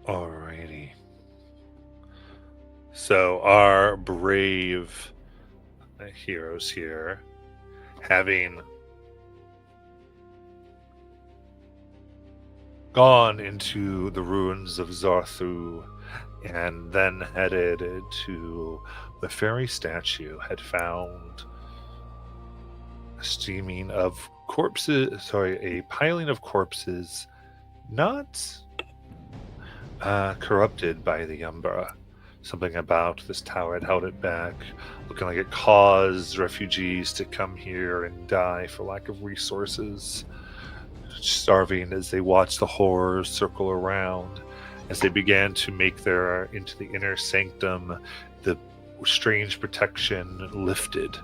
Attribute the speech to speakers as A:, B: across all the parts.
A: Alrighty. So our brave heroes here, having gone into the ruins of Zarthu and then headed to the fairy statue, had found a steaming of corpses, a piling of corpses, not corrupted by the Umbra. Something about this tower had held it back, looking like it caused refugees to come here and die for lack of resources, starving as they watched the horrors circle around. As they began to make their into the inner sanctum, the strange protection lifted,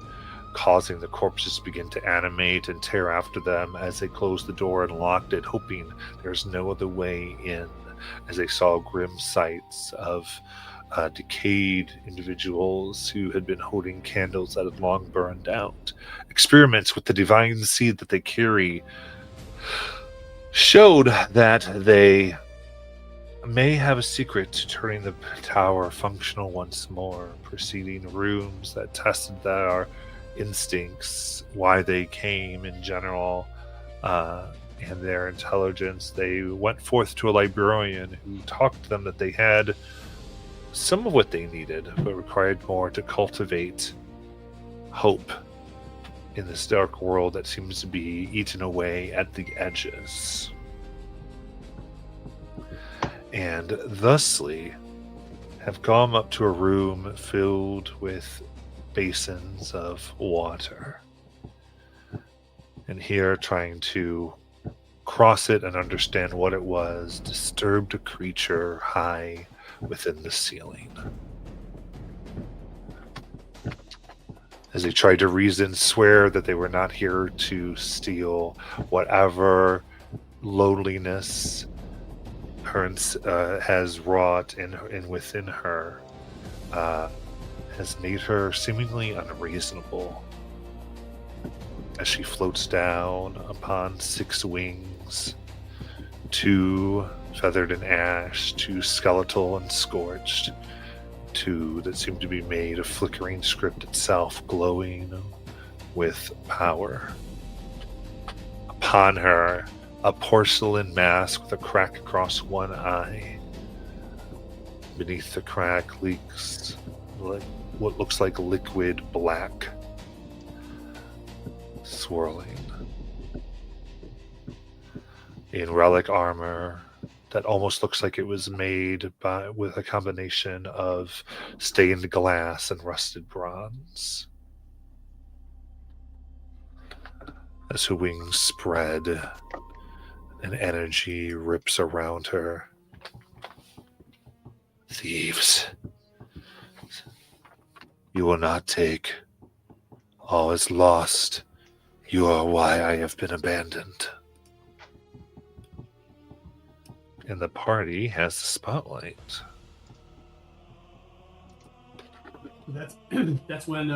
A: causing the corpses to begin to animate and tear after them as they closed the door and locked it, hoping there's no other way in, as they saw grim sights of decayed individuals who had been holding candles that had long burned out. Experiments with the divine seed that they carry showed that they may have a secret to turning the tower functional once more, preceding rooms that tested their instincts, why they came in general, and their intelligence. They went forth to a librarian who talked to them that they had some of what they needed, but required more to cultivate hope in this dark world that seems to be eaten away at the edges. And thusly have gone up to a room filled with basins of water. And here, trying to cross it and understand what it was, disturbed a creature high within the ceiling. As they tried to reason, swear that they were not here to steal, whatever loneliness has wrought in within her has made her seemingly unreasonable. As she floats down upon six wings, two feathered and ash, two skeletal and scorched, two that seem to be made of flickering script itself, glowing with power. Upon her, a porcelain mask with a crack across one eye. Beneath the crack leaks what looks like liquid black, swirling. In relic armor that almost looks like it was made with a combination of stained glass and rusted bronze. As her wings spread, an energy rips around her. Thieves, you will not take. All is lost. You are why I have been abandoned. And the party has the spotlight.
B: That's when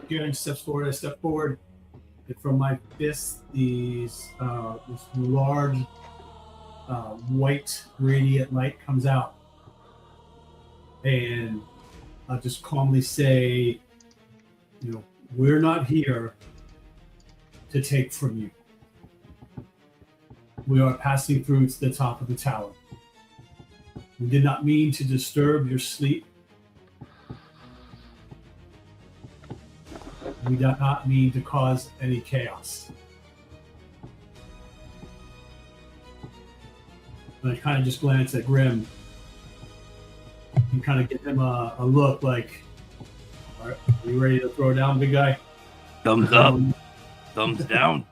B: Garen steps forward. I step forward, and from my fist, this large white radiant light comes out, and I'll just calmly say, we're not here to take from you. We are passing through to the top of the tower. We did not mean to disturb your sleep. We do not mean to cause any chaos. And I kind of just glance at Grim and kind of give him a look like, all right, are you ready to throw down, big guy?
C: Thumbs up. Thumbs down.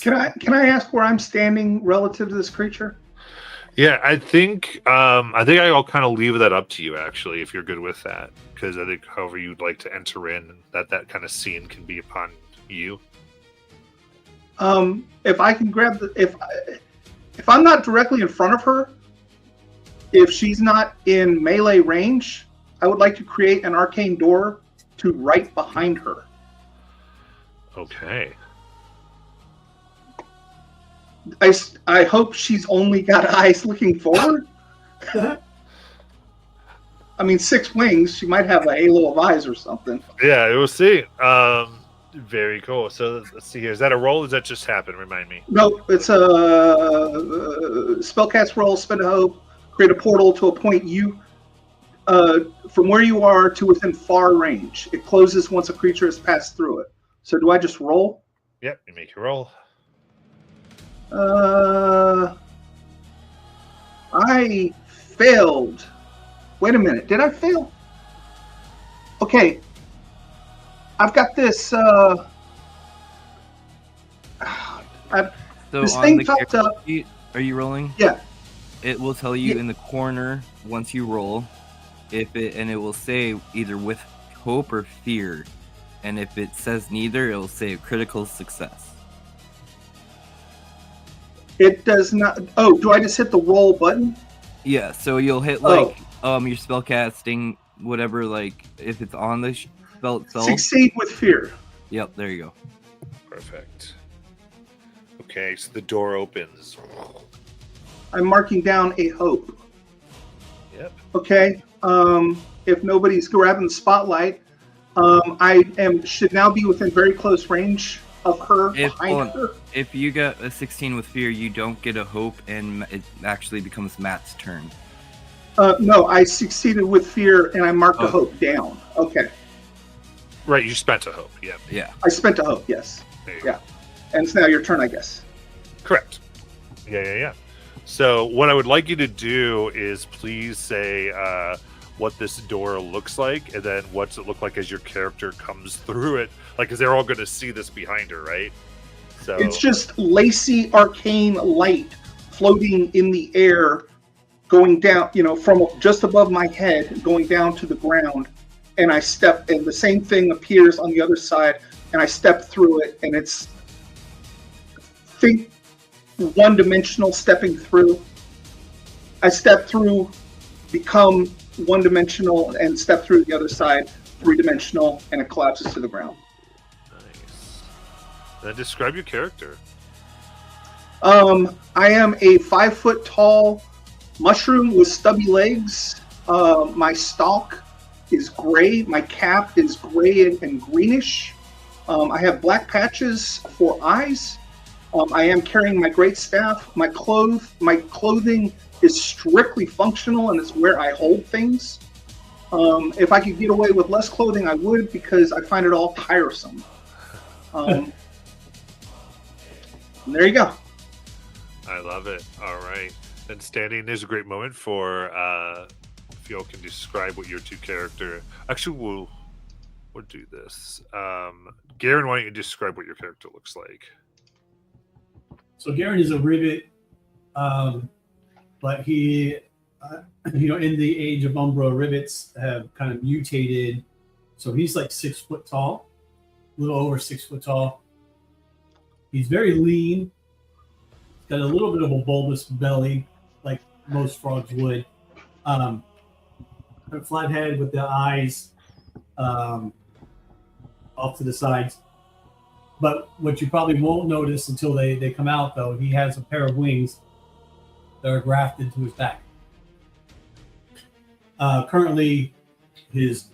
D: Can I ask where I'm standing relative to this creature?
A: Yeah, I think I'll kind of leave that up to you, actually, if you're good with that, because I think however you'd like to enter in, that kind of scene can be upon you.
D: If I can grab if I'm not directly in front of her, if she's not in melee range, I would like to create an arcane door to right behind her.
A: Okay.
D: I hope she's only got eyes looking forward. I mean, 6 wings. She might have a halo of eyes or something.
A: Yeah, we'll see. Very cool. So let's see here. Is that a roll? Or does that just happen? Remind me.
D: No, it's a spellcast roll. Spend a hope. Create a portal to a point you from where you are to within far range. It closes once a creature has passed through it. So do I just roll?
A: Yep, you make your roll.
D: I failed. Wait a minute. Did I fail? Okay. I've got this.
C: So
D: This
C: on
D: thing
C: the
D: felt
C: character
D: up.
C: sheet, are you rolling?
D: Yeah.
C: It will tell you
D: Yeah.
C: in the corner once you roll, it will say either with hope or fear, and if it says neither, it will say critical success.
D: It does not. Oh, do I just hit the roll button?
C: Yeah, so you'll hit
D: Oh.
C: your spell casting, whatever, like if it's on the spell itself.
D: Succeed with fear.
C: Yep, there you go.
A: Perfect. Okay, so the door opens.
D: I'm marking down a hope.
A: Yep.
D: Okay. If nobody's grabbing the spotlight, I should now be within very close range of her, behind her.
C: If you get a 16 with fear, you don't get a hope, and it actually becomes Matt's turn.
D: No, I succeeded with fear, and I marked the
C: Oh.
D: hope down. Okay.
A: Right, you spent a hope. Yep.
C: Yeah.
D: I spent a hope, yes.
A: There you
D: Yeah. And it's now your turn, I guess.
A: Correct. Yeah. So what I would like you to do is please say what this door looks like, and then what's it look like as your character comes through it. Like, because they're all going to see this behind her, right? So
D: It's just lacy arcane light floating in the air, going down, from just above my head, going down to the ground. And I step, and the same thing appears on the other side, and I step through it, and it's think one-dimensional stepping through. I step through, become one-dimensional, and step through the other side, three-dimensional, and it collapses to the ground.
A: nice. Then describe your character.
D: I am a 5 foot tall mushroom with stubby legs. My stalk is gray. My cap is gray and greenish. I have black patches for eyes. I am carrying my great staff. My clothing is strictly functional, and it's where I hold things. If I could get away with less clothing, I would, because I find it all tiresome. And there you go.
A: I love it. All right. And standing is a great moment for if y'all can describe what your two character. Actually, we'll do this. Garen, why don't you describe what your character looks like?
B: So Garen is a rivet, but he, in the age of Umbra, rivets have kind of mutated. So he's like 6 foot tall, a little over 6 foot tall. He's very lean. He's got a little bit of a bulbous belly, like most frogs would. A flat head with the eyes off to the sides. But what you probably won't notice until they come out, though, he has a pair of wings that are grafted to his back. Currently, his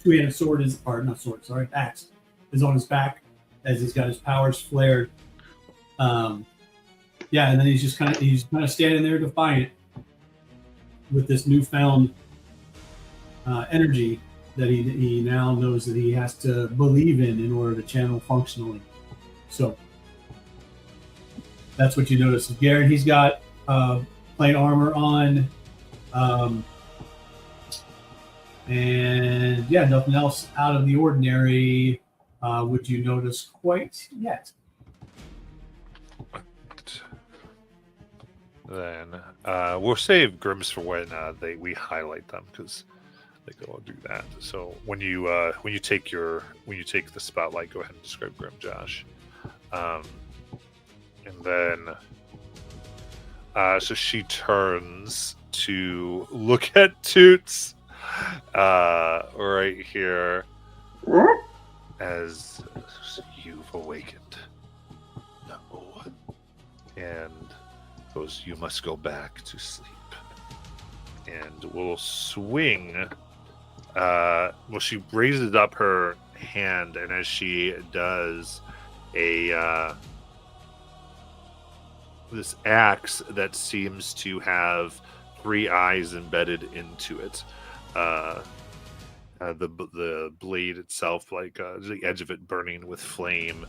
B: two-handed sword axe is on his back as he's got his powers flared. And then he's kind of standing there defiant with this newfound energy that he now knows that he has to believe in order to channel functionally. So that's what you notice. Garen, he's got plain armor on, and nothing else out of the ordinary would you notice quite yet.
A: Then we'll save Grims for when we highlight them, because they can all do that. So when you take the spotlight, go ahead and describe Grim, Josh. And then so she turns to look at Toots right here as you've awakened. No. and goes, "You must go back to sleep." And will swing. She raises up her hand, and as she does, this axe that seems to have 3 eyes embedded into it. The blade itself, like the edge of it burning with flame,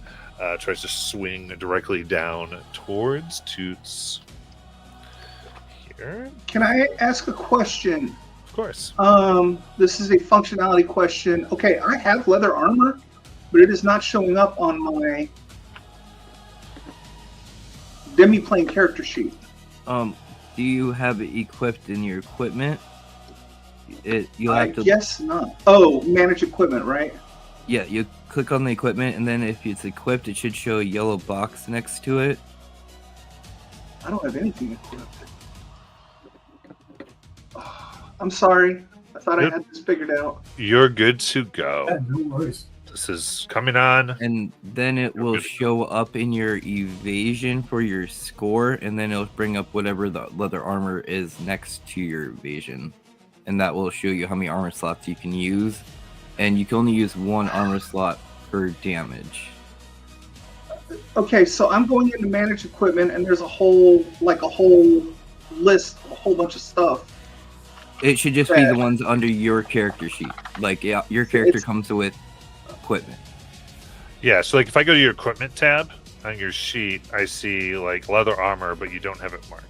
A: tries to swing directly down towards Toots. Here,
D: Can I ask a question?
A: of course.
D: This is a functionality question. Okay, I have leather armor, but it is not showing up on my demi-plane character sheet.
C: Do you have it equipped in your equipment? You'll
D: I
C: have to.
D: guess not. Oh, manage equipment, right?
C: Yeah, you click on the equipment, and then if it's equipped, it should show a yellow box next to it.
D: I don't have anything equipped. Oh, I'm sorry. I thought I had this figured out.
A: You're good to go.
B: Yeah, no worries.
A: This is coming on.
C: And then it will show up in your evasion for your score, and then it'll bring up whatever the leather armor is next to your evasion. And that will show you how many armor slots you can use. And you can only use 1 armor slot per damage.
D: Okay, so I'm going into manage equipment, and there's a whole list, a whole bunch of stuff.
C: It should just be the ones under your character sheet. Like, yeah, your character
D: It's-
C: comes with equipment.
A: Yeah, so like if I go to your equipment tab on your sheet, I see like leather armor, but you don't have it marked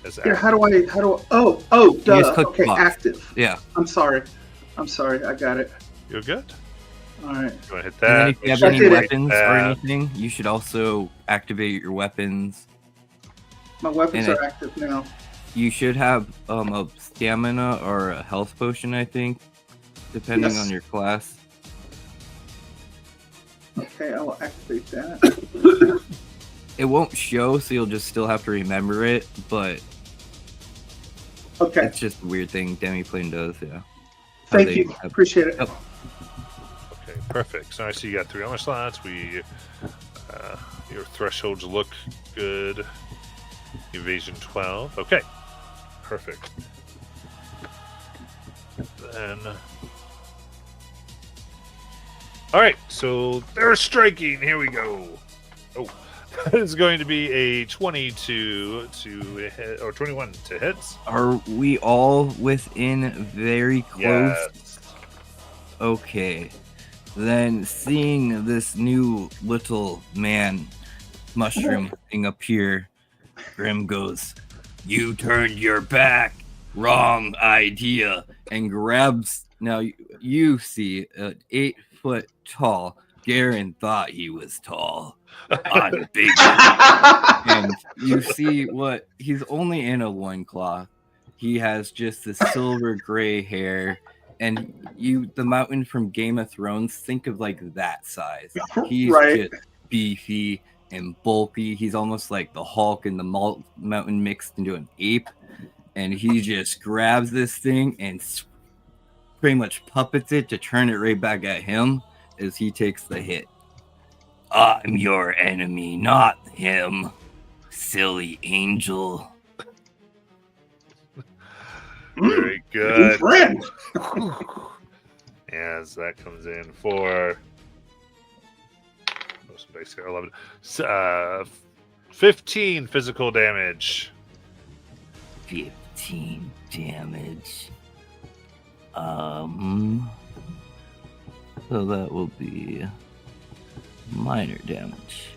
A: as
D: Yeah,
A: active.
D: how do I, duh.
C: just click
D: Okay,
C: box.
D: active.
C: Yeah.
D: I'm sorry, I got it.
A: You're good.
D: All right.
A: You want to hit
C: And
A: that?
C: then if you have
D: That
C: any
D: did it.
C: weapons or anything, you should also activate your weapons.
D: My weapons
C: And
D: are active now.
C: You should have a stamina or a health potion, I think, depending
D: Yes.
C: on your class.
D: Okay, I will activate that.
C: It won't show, so you'll just still have to remember it, but
D: Okay,
C: it's just a weird thing Demiplane does, yeah. How
D: thank
C: they
D: you.
C: have-
D: Appreciate it.
C: Yep.
A: Okay, perfect. So I see you got 3 armor slots. Your thresholds look good. Evasion 12. Okay, perfect. Then, all right. So they're striking. Here we go. Oh, it's going to be a 22 to hit, or 21 to hit.
C: Are we all within very close?
A: Yes.
C: Okay. Then seeing this new little man mushroom thing appear, Grim goes, "You turned your back. Wrong idea." And grabs, now you see an 8 foot tall. Garen thought he was tall. I'm big. And you see what he's only in a loincloth. He has just this silver gray hair. And the mountain from Game of Thrones, think of like that size. He's
D: Right.
C: just beefy and bulky. He's almost like the Hulk and the mountain mixed into an ape. And he just grabs this thing and pretty much puppets it to turn it right back at him as he takes the hit. I'm your enemy, not him, silly angel.
A: Very
D: Good
A: good.
D: friend.
A: As that comes in for 11, 15 physical damage.
C: 15 damage. So that will be minor damage.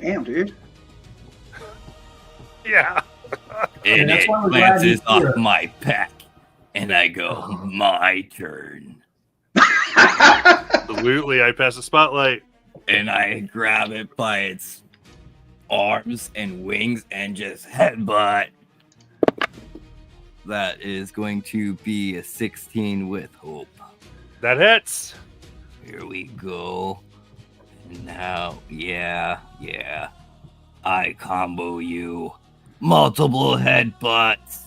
D: Damn, dude.
A: Yeah.
C: And
B: that's
C: it
B: why we're glad
C: glances
B: he's here.
C: off my pack. And I go, my turn.
A: Absolutely. I pass the spotlight.
C: And I grab it by its arms and wings and just headbutt. That is going to be a 16 with hope.
A: That hits.
C: Here we go. And now, yeah. I combo you. Multiple headbutts.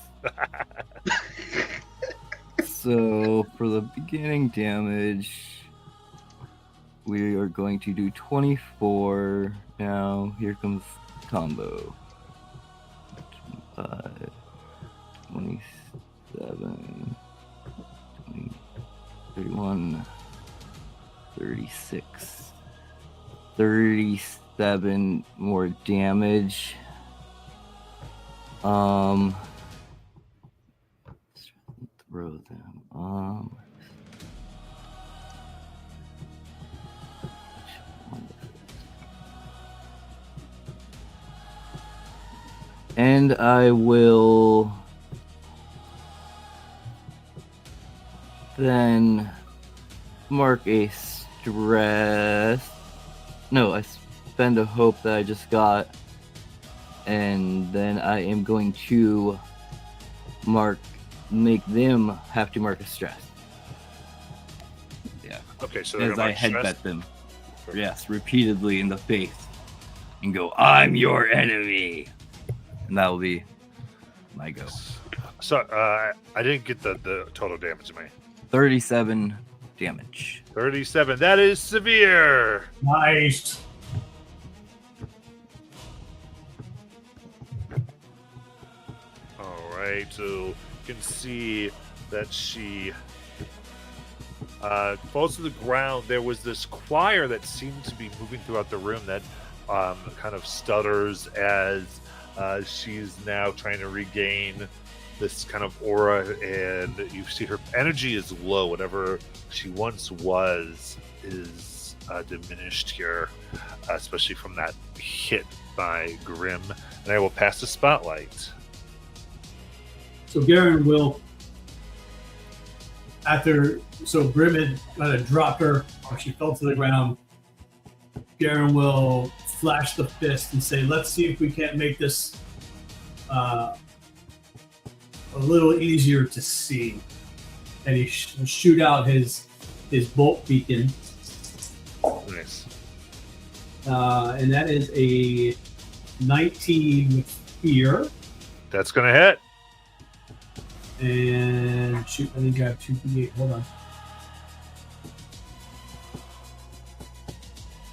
C: So, for the beginning damage, we are going to do 24 now. Here comes combo. 25, 27, 20, 31, 36, 37 more damage. Throw them. And I will then mark a stress. No, I spend a hope that I just got. And then I am going to make them have to mark a stress. Yeah.
A: Okay, so they're
C: As
A: gonna
C: I
A: mark stress?
C: headbutt them. Yes, repeatedly in the face. And go, I'm your enemy. And that will be my go.
A: So I didn't get the total damage of me.
C: 37 damage.
A: 37. That is severe.
B: Nice.
A: All right, so you can see that she falls to the ground. There was this choir that seemed to be moving throughout the room that kind of stutters as she's now trying to regain this kind of aura, and you see her energy is low. Whatever she once was is diminished here, especially from that hit by Grim. And I will pass the spotlight.
B: So Garen will, so Grim had kind of dropped her, or she fell to the ground. Garen will flash the fist and say, let's see if we can't make this a little easier to see. And he will shoot out his bolt beacon.
A: Nice.
B: And that is a 19 with fear.
A: That's gonna hit.
B: And shoot, I think I have 2d8. Hold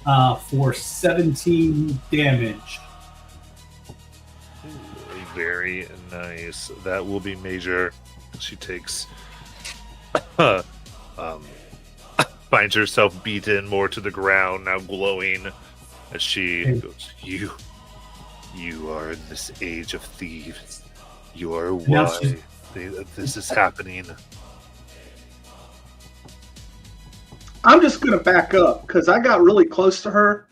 B: on. For 17 damage.
A: Ooh, very nice. That will be major. She takes finds herself beaten more to the ground, now glowing as she goes, You are in this age of thieves. You are
B: Now
A: why this is happening.
D: I'm just going to back up because I got really close to her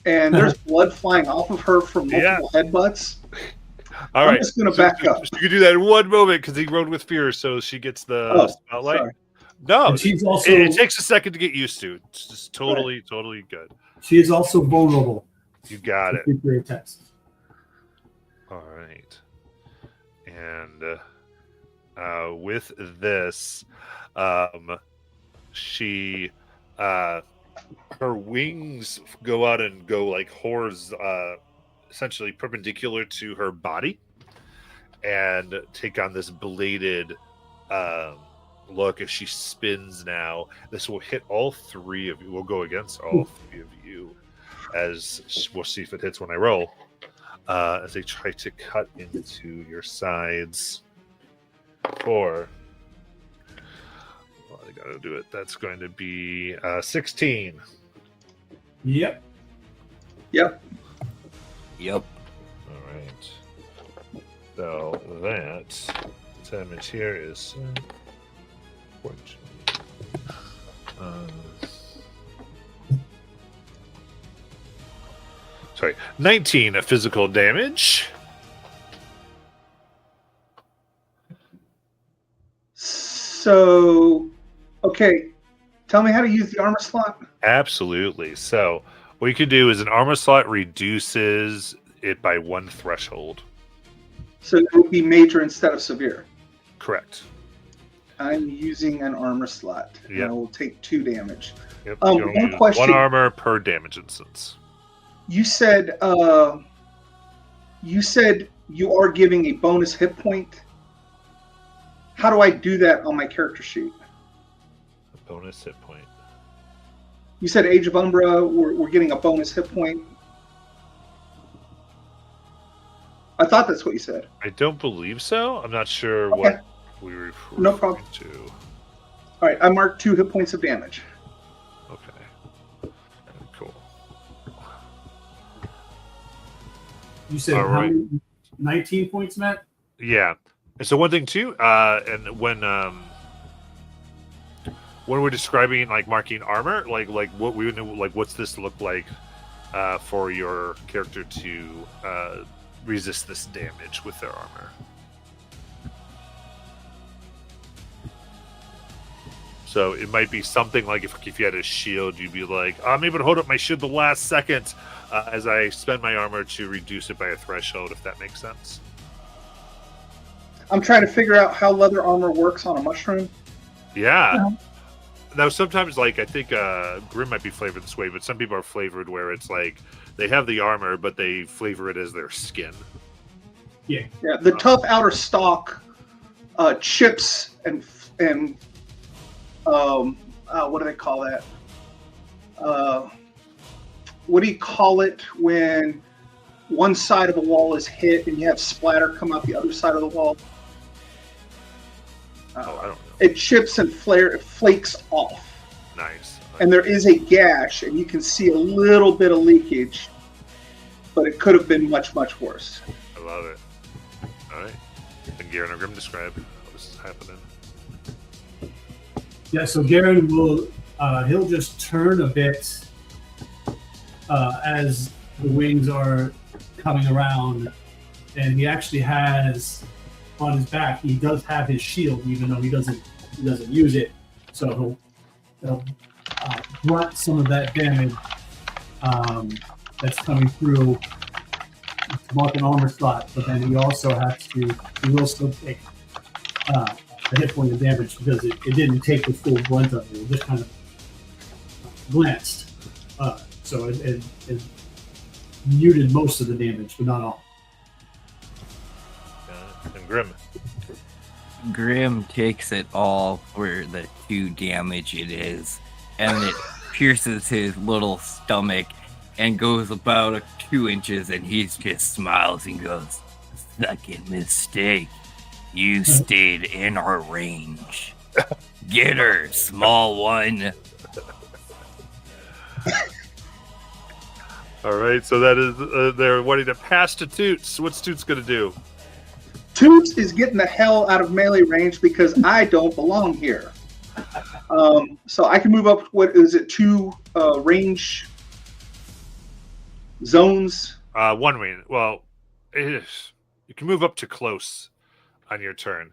D: and there's blood flying off of her from multiple headbutts.
A: All
D: I'm
A: right.
D: just going to back up.
A: You can do that in one moment because he rode with fear, so she gets the spotlight.
D: Sorry.
A: No,
B: And she's also
A: it takes a second to get used to. It's just totally good.
B: she is also vulnerable.
A: You got it.
B: to nuclear attacks.
A: All right. And with this, she her wings go out and go like horns, essentially perpendicular to her body, and take on this bladed look as she spins now. This will hit all three of you. We'll go against all three of you, as we'll see if it hits when I roll. As they try to cut into your sides. Well, I gotta do it. That's going to be 16.
B: Yep.
C: Yep.
A: All right. So that damage here is 14. Sorry, 19 physical damage.
D: So, okay, tell me how to use the armor slot.
A: Absolutely. So what you can do is an armor slot reduces it by 1 threshold.
D: So it would be major instead of severe.
A: Correct.
D: I'm using an armor slot. And
A: Yep.
D: I will take 2 damage.
A: Yep.
D: One
A: you only use
D: question.
A: 1 armor per damage instance.
D: You said you are giving a bonus hit point. How do I do that on my character sheet?
A: A bonus hit point.
D: You said Age of Umbra, we're getting a bonus hit point. I thought that's what you said.
A: I don't believe so. I'm not sure
D: Okay.
A: what we were referring
D: No problem.
A: to.
D: All right, I marked 2 hit points of damage.
A: Okay. Cool.
B: You said
A: All
B: how
A: right.
B: many? 19 points, Matt?
A: Yeah. And so one thing too, and when we're describing like marking armor, like what we would like, what's this look like for your character to resist this damage with their armor? So it might be something like if you had a shield, you'd be like, I'm able to hold up my shield the last second as I spend my armor to reduce it by a threshold, if that makes sense.
D: I'm trying to figure out how leather armor works on a mushroom.
A: Yeah. Now, sometimes, like, I think Grim might be flavored this way, but some people are flavored where it's like they have the armor, but they flavor it as their skin.
D: Yeah, the tough outer stalk chips and what do they call that? What do you call it when one side of the wall is hit and you have splatter come out the other side of the wall?
A: I don't know.
D: It chips and flakes off.
A: Nice.
D: And there is a gash, and you can see a little bit of leakage, but it could have been much, much worse.
A: I love it. All right. And Garen or Grim describe how this is happening.
B: Yeah, so Garen will he'll just turn a bit as the wings are coming around, and he actually has on his back. He does have his shield, even though he doesn't use it. So he'll blunt some of that damage that's coming through to mark an armor slot. But then he also has to. He will still take a hit point of damage because it didn't take the full brunt of it. It just kind of glanced. So it muted most of the damage, but not all.
A: And Grim.
C: Grim takes it all for the 2 damage it is, and it pierces his little stomach and goes about 2 inches, and he just smiles and goes, "Second mistake. You stayed in our range. Get her, small one."
A: All right, so that is they're wanting to pass to Toots. What's Toots going to do?
D: Toots is getting the hell out of melee range because I don't belong here. So I can move up, what is it, 2 range zones?
A: 1 range. Well, it is. You can move up to close on your turn,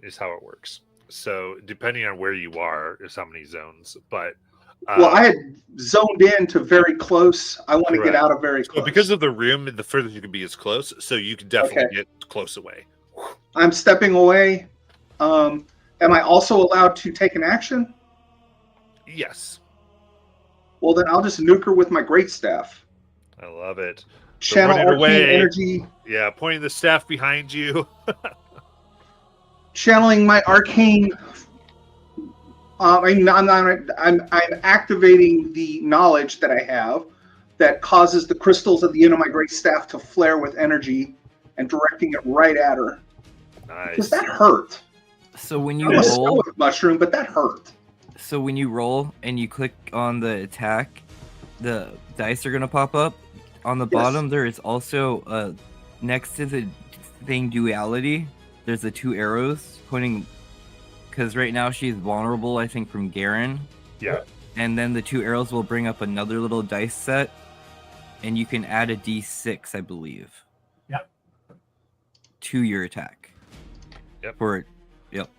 A: is how it works. So depending on where you are is how many zones. But
D: Well, I had zoned in to very close. I want to get
A: correct.
D: out of very
A: So
D: close.
A: because of the room, the furthest you can be is close. So you can definitely get close away.
D: I'm stepping away. Am I also allowed to take an action?
A: Yes,
D: Well, then I'll just nuke her with my great staff.
A: I love it.
D: Channel
A: running
D: arcane
A: away.
D: energy.
A: Yeah, pointing the staff behind you.
D: Channeling my arcane. I'm activating the knowledge that I have that causes the crystals at the end of my great staff to flare with energy and directing it right at her. Because
A: Nice.
D: that hurt.
C: So when
D: I
C: you
D: was
C: roll,
D: with mushroom, but that hurt.
C: so when you roll and you click on the attack, the dice are gonna pop up. On the
D: Yes.
C: bottom, there is also next to the thing duality. There's the 2 arrows pointing, because right now she's vulnerable, I think, from Garen.
A: Yeah.
C: And then the 2 arrows will bring up another little dice set, and you can add a d6, I believe.
B: Yep.
C: To your attack.
A: Yep.
C: Yep.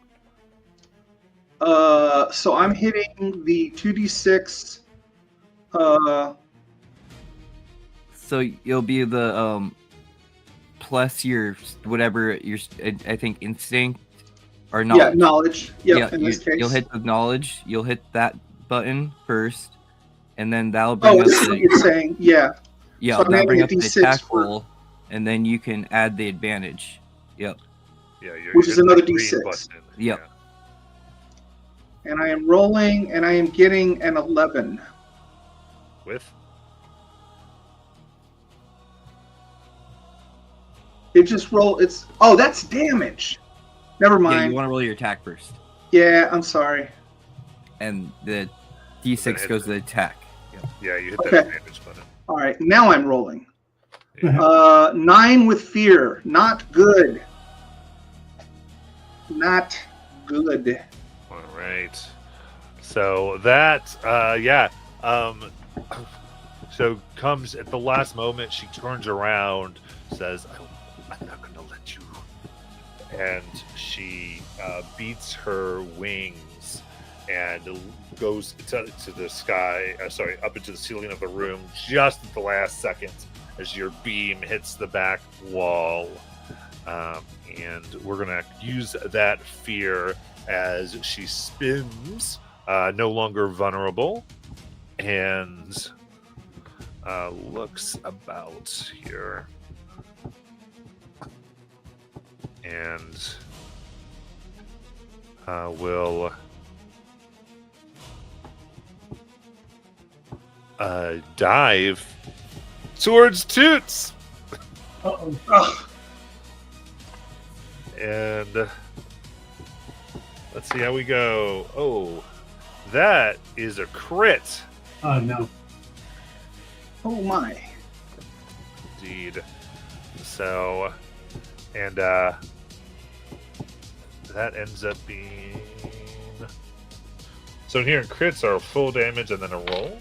D: So I'm hitting the 2d6.
C: So you'll be the plus your whatever your I think instinct or knowledge.
D: Yeah, knowledge. Yep, in this case.
C: You'll hit the knowledge. You'll hit that button first, and then that'll
D: Oh,
C: bring up
D: this is what you're saying. Yeah.
C: yeah,
D: so I'm
C: that'll bring
D: adding
C: up
D: a
C: the
D: D6
C: attack
D: for-
C: roll, and then you can add the advantage. Yep.
A: Yeah,
D: Which is
A: hitting
D: another
A: the green
D: D6.
A: button.
C: Yep.
D: And I am rolling, and I am getting an 11.
A: With
D: It just roll. It's that's damage. Never
C: Yeah,
D: mind.
C: you want to roll your attack first,
D: Yeah, I'm sorry.
C: and the D6 goes to the attack.
A: yeah, you hit
D: Okay.
A: that damage button.
D: All right, now I'm rolling.
A: Yeah.
D: 9 with fear. Not good. Not good.
A: All right. So that, so comes at the last moment. She turns around, says, "I'm not going to let you." And she beats her wings and goes to the sky. Up into the ceiling of the room just at the last second as your beam hits the back wall. And we're gonna use that fear as she spins, no longer vulnerable, and looks about here, and will dive towards Toots.
B: Uh-oh.
D: Ugh.
A: And let's see how we go. Oh, that is a crit.
B: Oh, no.
D: Oh my.
A: Indeed. So, and that ends up being. So here, crits are full damage and then a roll.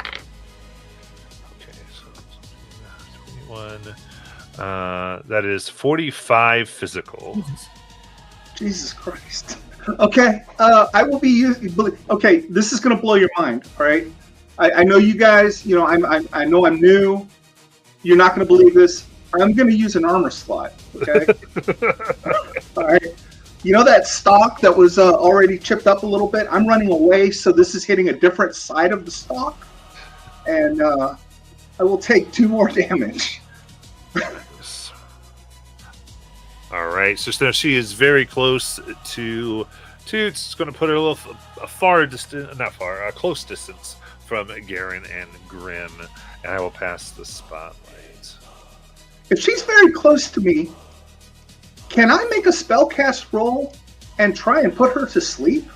A: Okay, so 21. That is 45 physical.
B: Jesus.
D: Jesus Christ. Okay, I will be using. Okay, this is gonna blow your mind. All right, I know you guys. You know, I know I'm new. You're not gonna believe this. I'm gonna use an armor slot. Okay. All right. You know that stock that was already chipped up a little bit? I'm running away, so this is hitting a different side of the stock, and I will take 2 more damage.
A: All right, so now she is very close to Toots. It's going to put her close distance from Garen and Grim, and I will pass the spotlight.
D: If she's very close to me, can I make a spellcast roll and try and put her to sleep?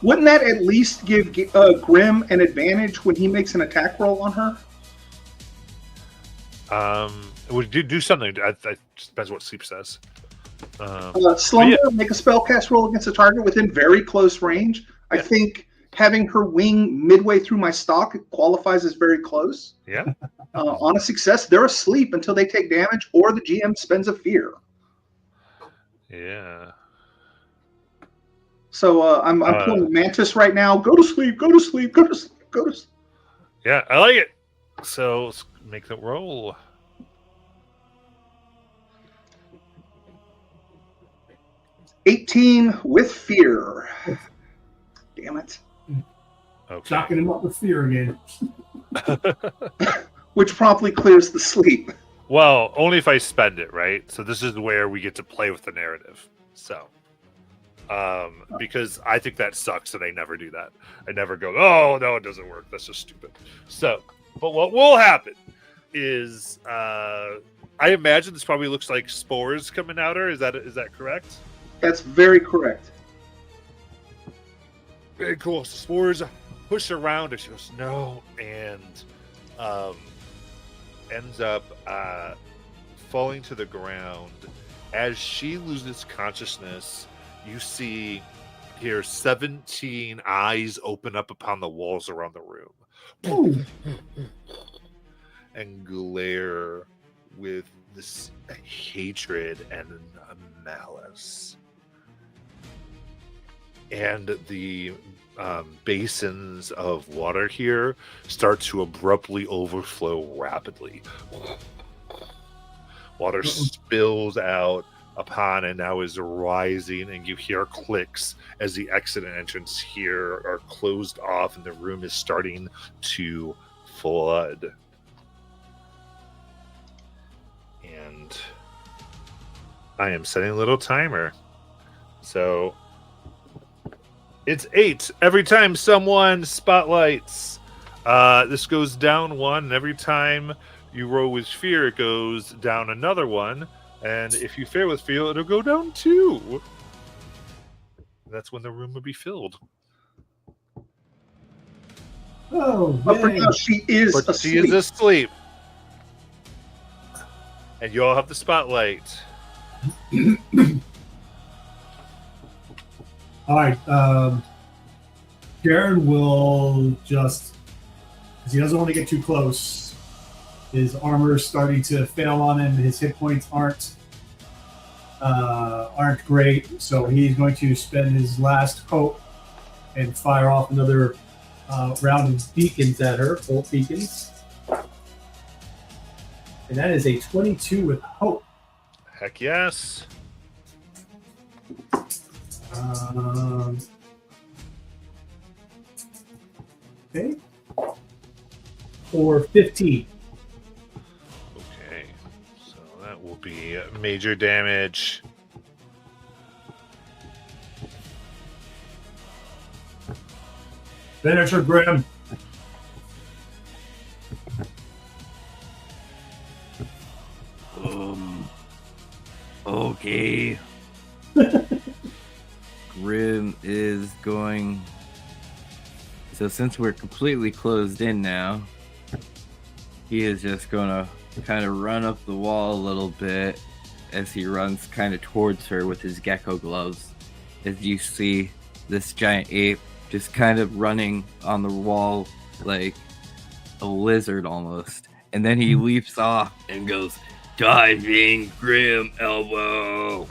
D: Wouldn't that at least give Grim an advantage when he makes an attack roll on her?
A: Would you do something? That depends what sleep says.
D: Slumber, make a spellcast roll against a target within very close range. I think having her wing midway through my stock qualifies as very close.
A: Yeah.
D: On a success, they're asleep until they take damage or the GM spends a fear.
A: Yeah.
D: So I'm pulling Mantis right now. Go to sleep, go to sleep, go to sleep, go to sleep.
A: Yeah, I like it. So let's make the roll.
D: $18 with fear. Damn it.
A: Okay.
B: Shocking him up with fear again.
D: Which promptly clears the sleep.
A: Well, only if I spend it, right? So this is where we get to play with the narrative. So, because I think that sucks and I never do that. I never go, oh, no, it doesn't work. That's just stupid. So, but what will happen is, I imagine this probably looks like spores coming out her. Is that correct?
D: That's very correct.
A: Very cool. So spores push around and she goes, no, and ends up falling to the ground. As she loses consciousness, you see here 17 eyes open up upon the walls around the room and glare with this hatred and malice. And the basins of water here start to abruptly overflow rapidly. Water spills out upon and now is rising, and you hear clicks as the exit and entrance here are closed off and the room is starting to flood. And I am setting a little timer. So it's 8 every time someone spotlights. This goes down 1, and every time you roll with fear, it goes down another 1. And if you fail with fear, it'll go down 2. That's when the room will be filled.
B: Oh,
D: But for
B: yay.
D: now, she is
A: But
D: asleep.
A: she is asleep. And you all have the spotlight.
B: All right. Darren will just, because he doesn't want to get too close. His armor is starting to fail on him. His hit points aren't great, so he's going to spend his last hope and fire off another round of beacons at her, bolt beacons. And that is a 22 with hope.
A: Heck yes.
B: Okay. For 15.
A: Okay. So that will be major damage.
B: Finish her, Grim.
C: Okay. Grim is going. So since we're completely closed in now, he is just gonna kind of run up the wall a little bit as he runs kind of towards her with his gecko gloves. As you see this giant ape just kind of running on the wall like a lizard almost. And then he leaps off and goes, diving Grim elbow.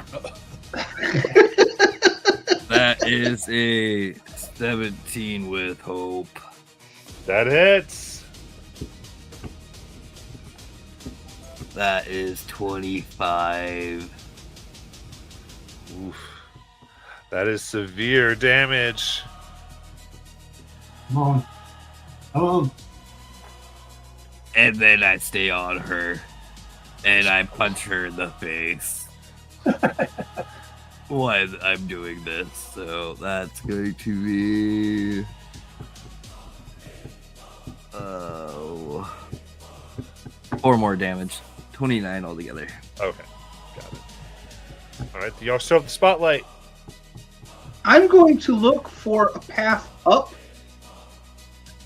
C: That is a 17 with hope.
A: That hits.
C: That is 25.
A: Oof. That is severe damage.
B: Come on. Come on.
C: And then I stay on her and I punch her in the face while I'm doing this. So that's going to be 4 more damage. 29 altogether.
A: Okay. Got it. All right. Y'all still have the spotlight.
D: I'm going to look for a path up.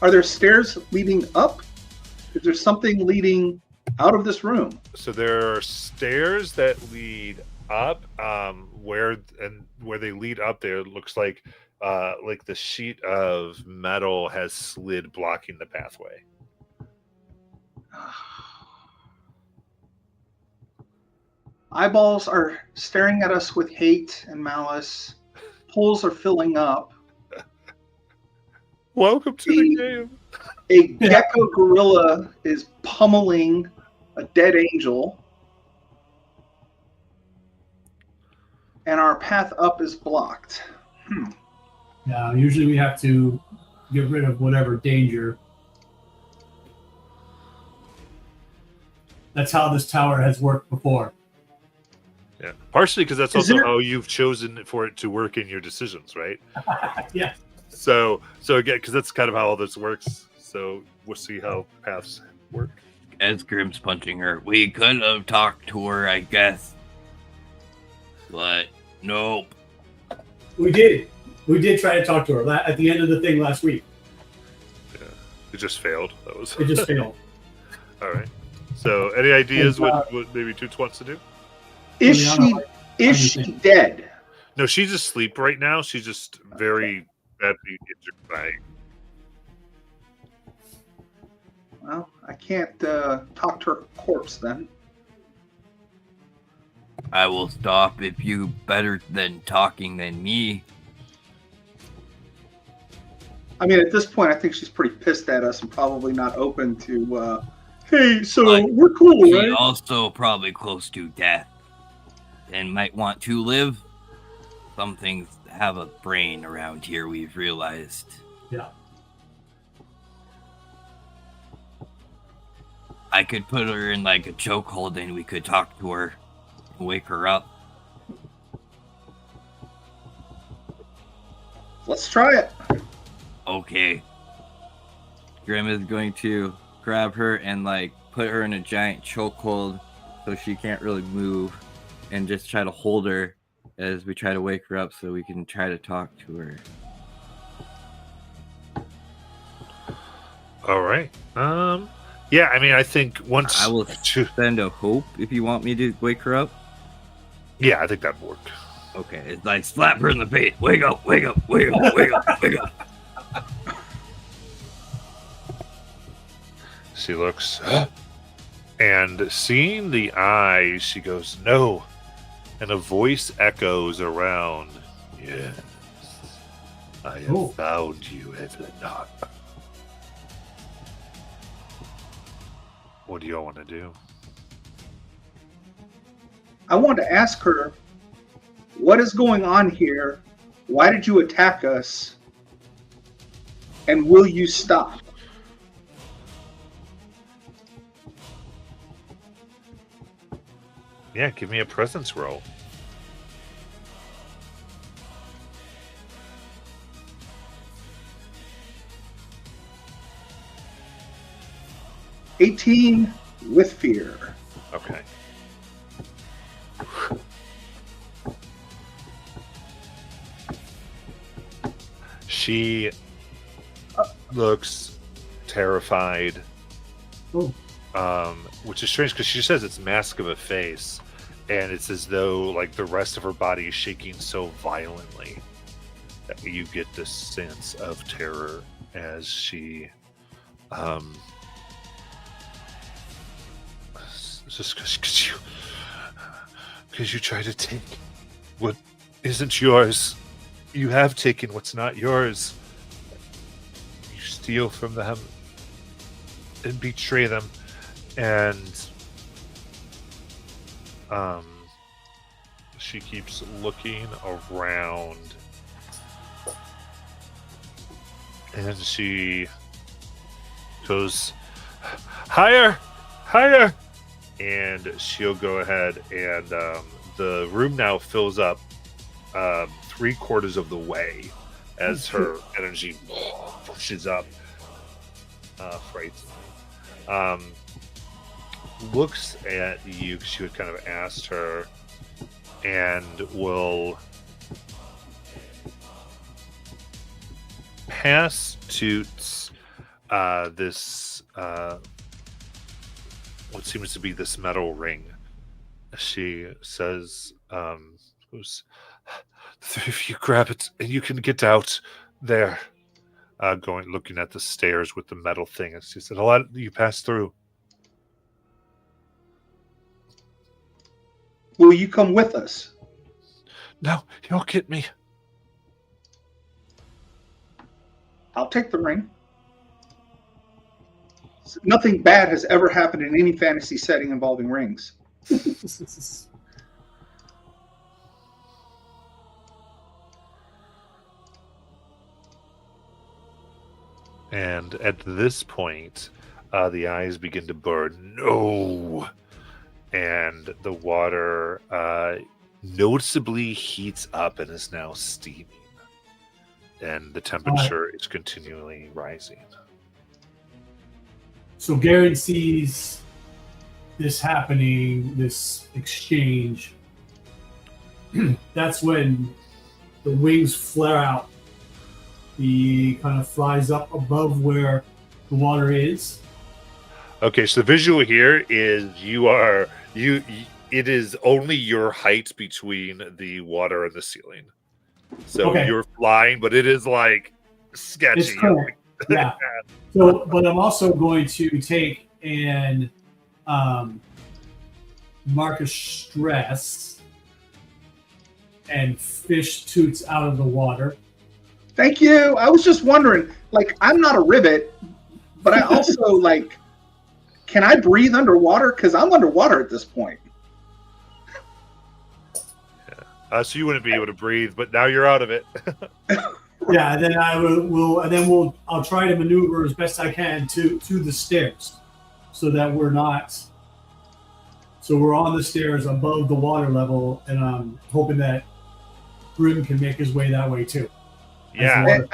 D: Are there stairs leading up? Is there something leading out of this room?
A: So there are stairs that lead up. Where they lead up, there it looks like the sheet of metal has slid, blocking the pathway.
D: Eyeballs are staring at us with hate and malice. Holes are filling up.
A: Welcome to the game.
D: A gecko gorilla is pummeling a dead angel. And our path up is blocked.
B: Now, usually we have to get rid of whatever danger. That's how this tower has worked before.
A: Yeah, partially because that's
D: Is
A: also
D: there-
A: how you've chosen for it to work in your decisions, right?
B: Yeah.
A: So again, because that's kind of how all this works. So we'll see how paths work.
C: As Grim's punching her, we could have talked to her, I guess. But nope.
B: We did. We did try to talk to her at the end of the thing last week.
A: Yeah, it just failed. That was
B: It just failed.
A: all right. So, any ideas
B: And,
A: what maybe Toots wants to do?
D: Is
B: Juliana,
D: she dead?
A: No, she's asleep right now. She's just very badly injured by.
D: Well, I can't talk to her corpse then.
C: I will stop if you better than talking than me.
D: I mean, at this point, I think she's pretty pissed at us and probably not open to, hey, so
C: But
D: we're cool,
C: She
D: right?
C: also probably close to death and might want to live. Some things have a brain around here, we've realized.
B: Yeah.
C: I could put her in like a chokehold and we could talk to her and wake her up.
D: Let's try it.
C: Okay. Grim is going to grab her and like put her in a giant chokehold so she can't really move, and just try to hold her as we try to wake her up so we can try to talk to her.
A: All right. Yeah, I mean, I think once
C: I will send a hope if you want me to wake her up.
A: Yeah, I think that'd work.
C: Okay, it's like slap her in the face. Wake up, wake up, wake up, wake up, wake up.
A: She looks, and seeing the eyes, she goes, "No," and a voice echoes around. Yes, I have found you, Evelyn. What do y'all want to do?
D: I want to ask her, what is going on here? Why did you attack us? And will you stop?
A: Yeah, give me a presence roll.
D: $18 with fear.
A: Okay. She looks terrified, which is strange because she says it's mask of a face, and it's as though like the rest of her body is shaking so violently that you get this sense of terror as she just because you try to take what isn't yours. You have taken what's not yours. You steal from them and betray them, and she keeps looking around, and she goes higher, higher, and she'll go ahead and the room now fills up 3/4 of the way as her energy pushes up. Frighteningly. Looks at you because you had kind of asked her, and will pass Toots this what seems to be this metal ring. She says, if you grab it and you can get out there. Looking at the stairs with the metal thing. And she said, "I'll let you pass through."
D: Will you come with us?
A: No, you'll get me.
D: I'll take the ring. Nothing bad has ever happened in any fantasy setting involving rings.
A: And at this point, the eyes begin to burn. No! And the water noticeably heats up and is now steaming. And the temperature is continually rising.
B: So Garen sees this happening, this exchange. That's when the wings flare out. He kind of flies up above where the water is.
A: Okay, so the visual here is it is only your height between the water and the ceiling. So you're flying, but it is like sketchy.
B: It's cool. Yeah. So, but I'm also going to take and mark a stress and fish Toots out of the water.
D: Thank you. I was just wondering, like, I'm not a ribbit, but I also, like, can I breathe underwater? Because I'm underwater at this point.
A: Yeah. So you wouldn't be able to breathe, but now you're out of it.
B: Yeah, and then I'll try to maneuver as best I can to the stairs, so that we're on the stairs above the water level, and I'm hoping that Grim can make his way that way too.
A: Yeah.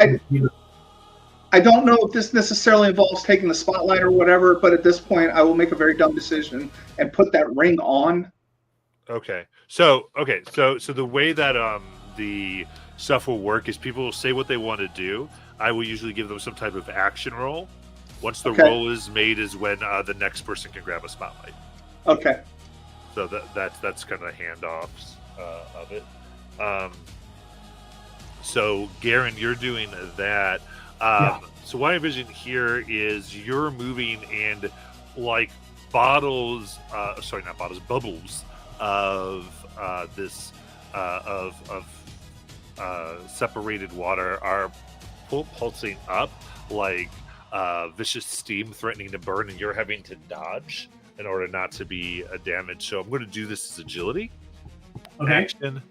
D: I don't know if this necessarily involves taking the spotlight or whatever, but at this point, I will make a very dumb decision and put that ring on.
A: Okay. So the way that the stuff will work is people will say what they want to do. I will usually give them some type of action roll. Once the roll is made is when the next person can grab a spotlight.
D: Okay.
A: So that's kind of the handoffs of it. So Garen, you're doing that. So what I envision here is you're moving and like bubbles of this separated water are pulsing up like vicious steam threatening to burn, and you're having to dodge in order not to be damaged. So I'm going to do this as agility.
B: Okay.
A: Action.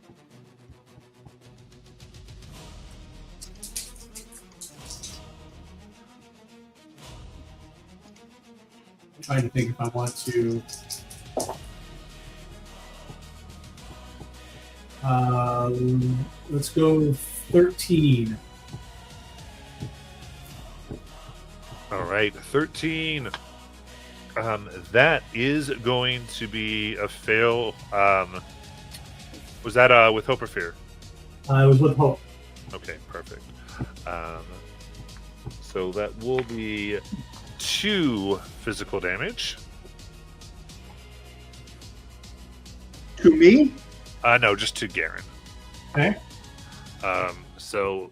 B: I'm trying to think if I want to. Let's go 13.
A: All right, 13. That is going to be a fail. Was that with hope or fear?
B: I was with hope.
A: Okay, perfect. So that will be 2 physical damage.
D: To me?
A: No, just to Garen.
B: Okay.
A: So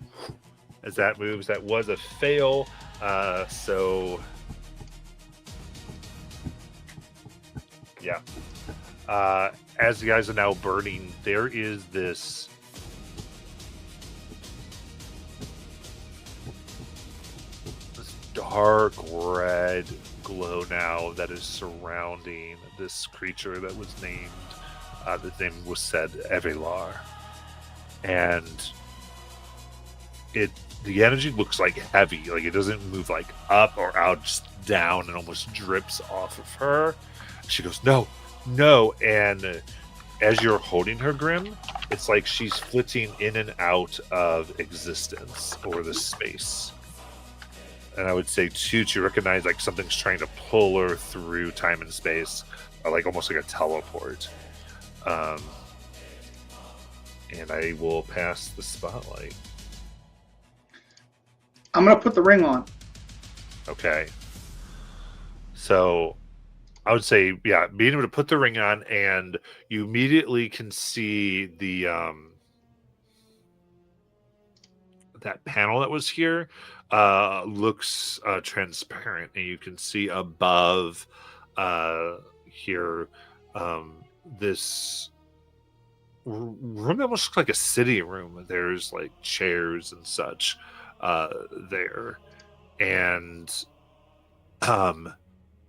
A: as that moves, that was a fail. So yeah. As the guys are now burning, there is this dark red glow now that is surrounding this creature that was named. The name was said Evelar, and the energy looks like heavy, like it doesn't move like up or out, just down, and almost drips off of her. She goes, no, and as you're holding her, Grim, it's like she's flitting in and out of existence or the space. And I would say too, to recognize like something's trying to pull her through time and space, like almost like a teleport. And I will pass the spotlight.
D: I'm going to put the ring on.
A: Okay. So I would say, yeah, being able to put the ring on, and you immediately can see the that panel that was here looks transparent, and you can see above here this room that almost looks like a city room. There's like chairs and such there, and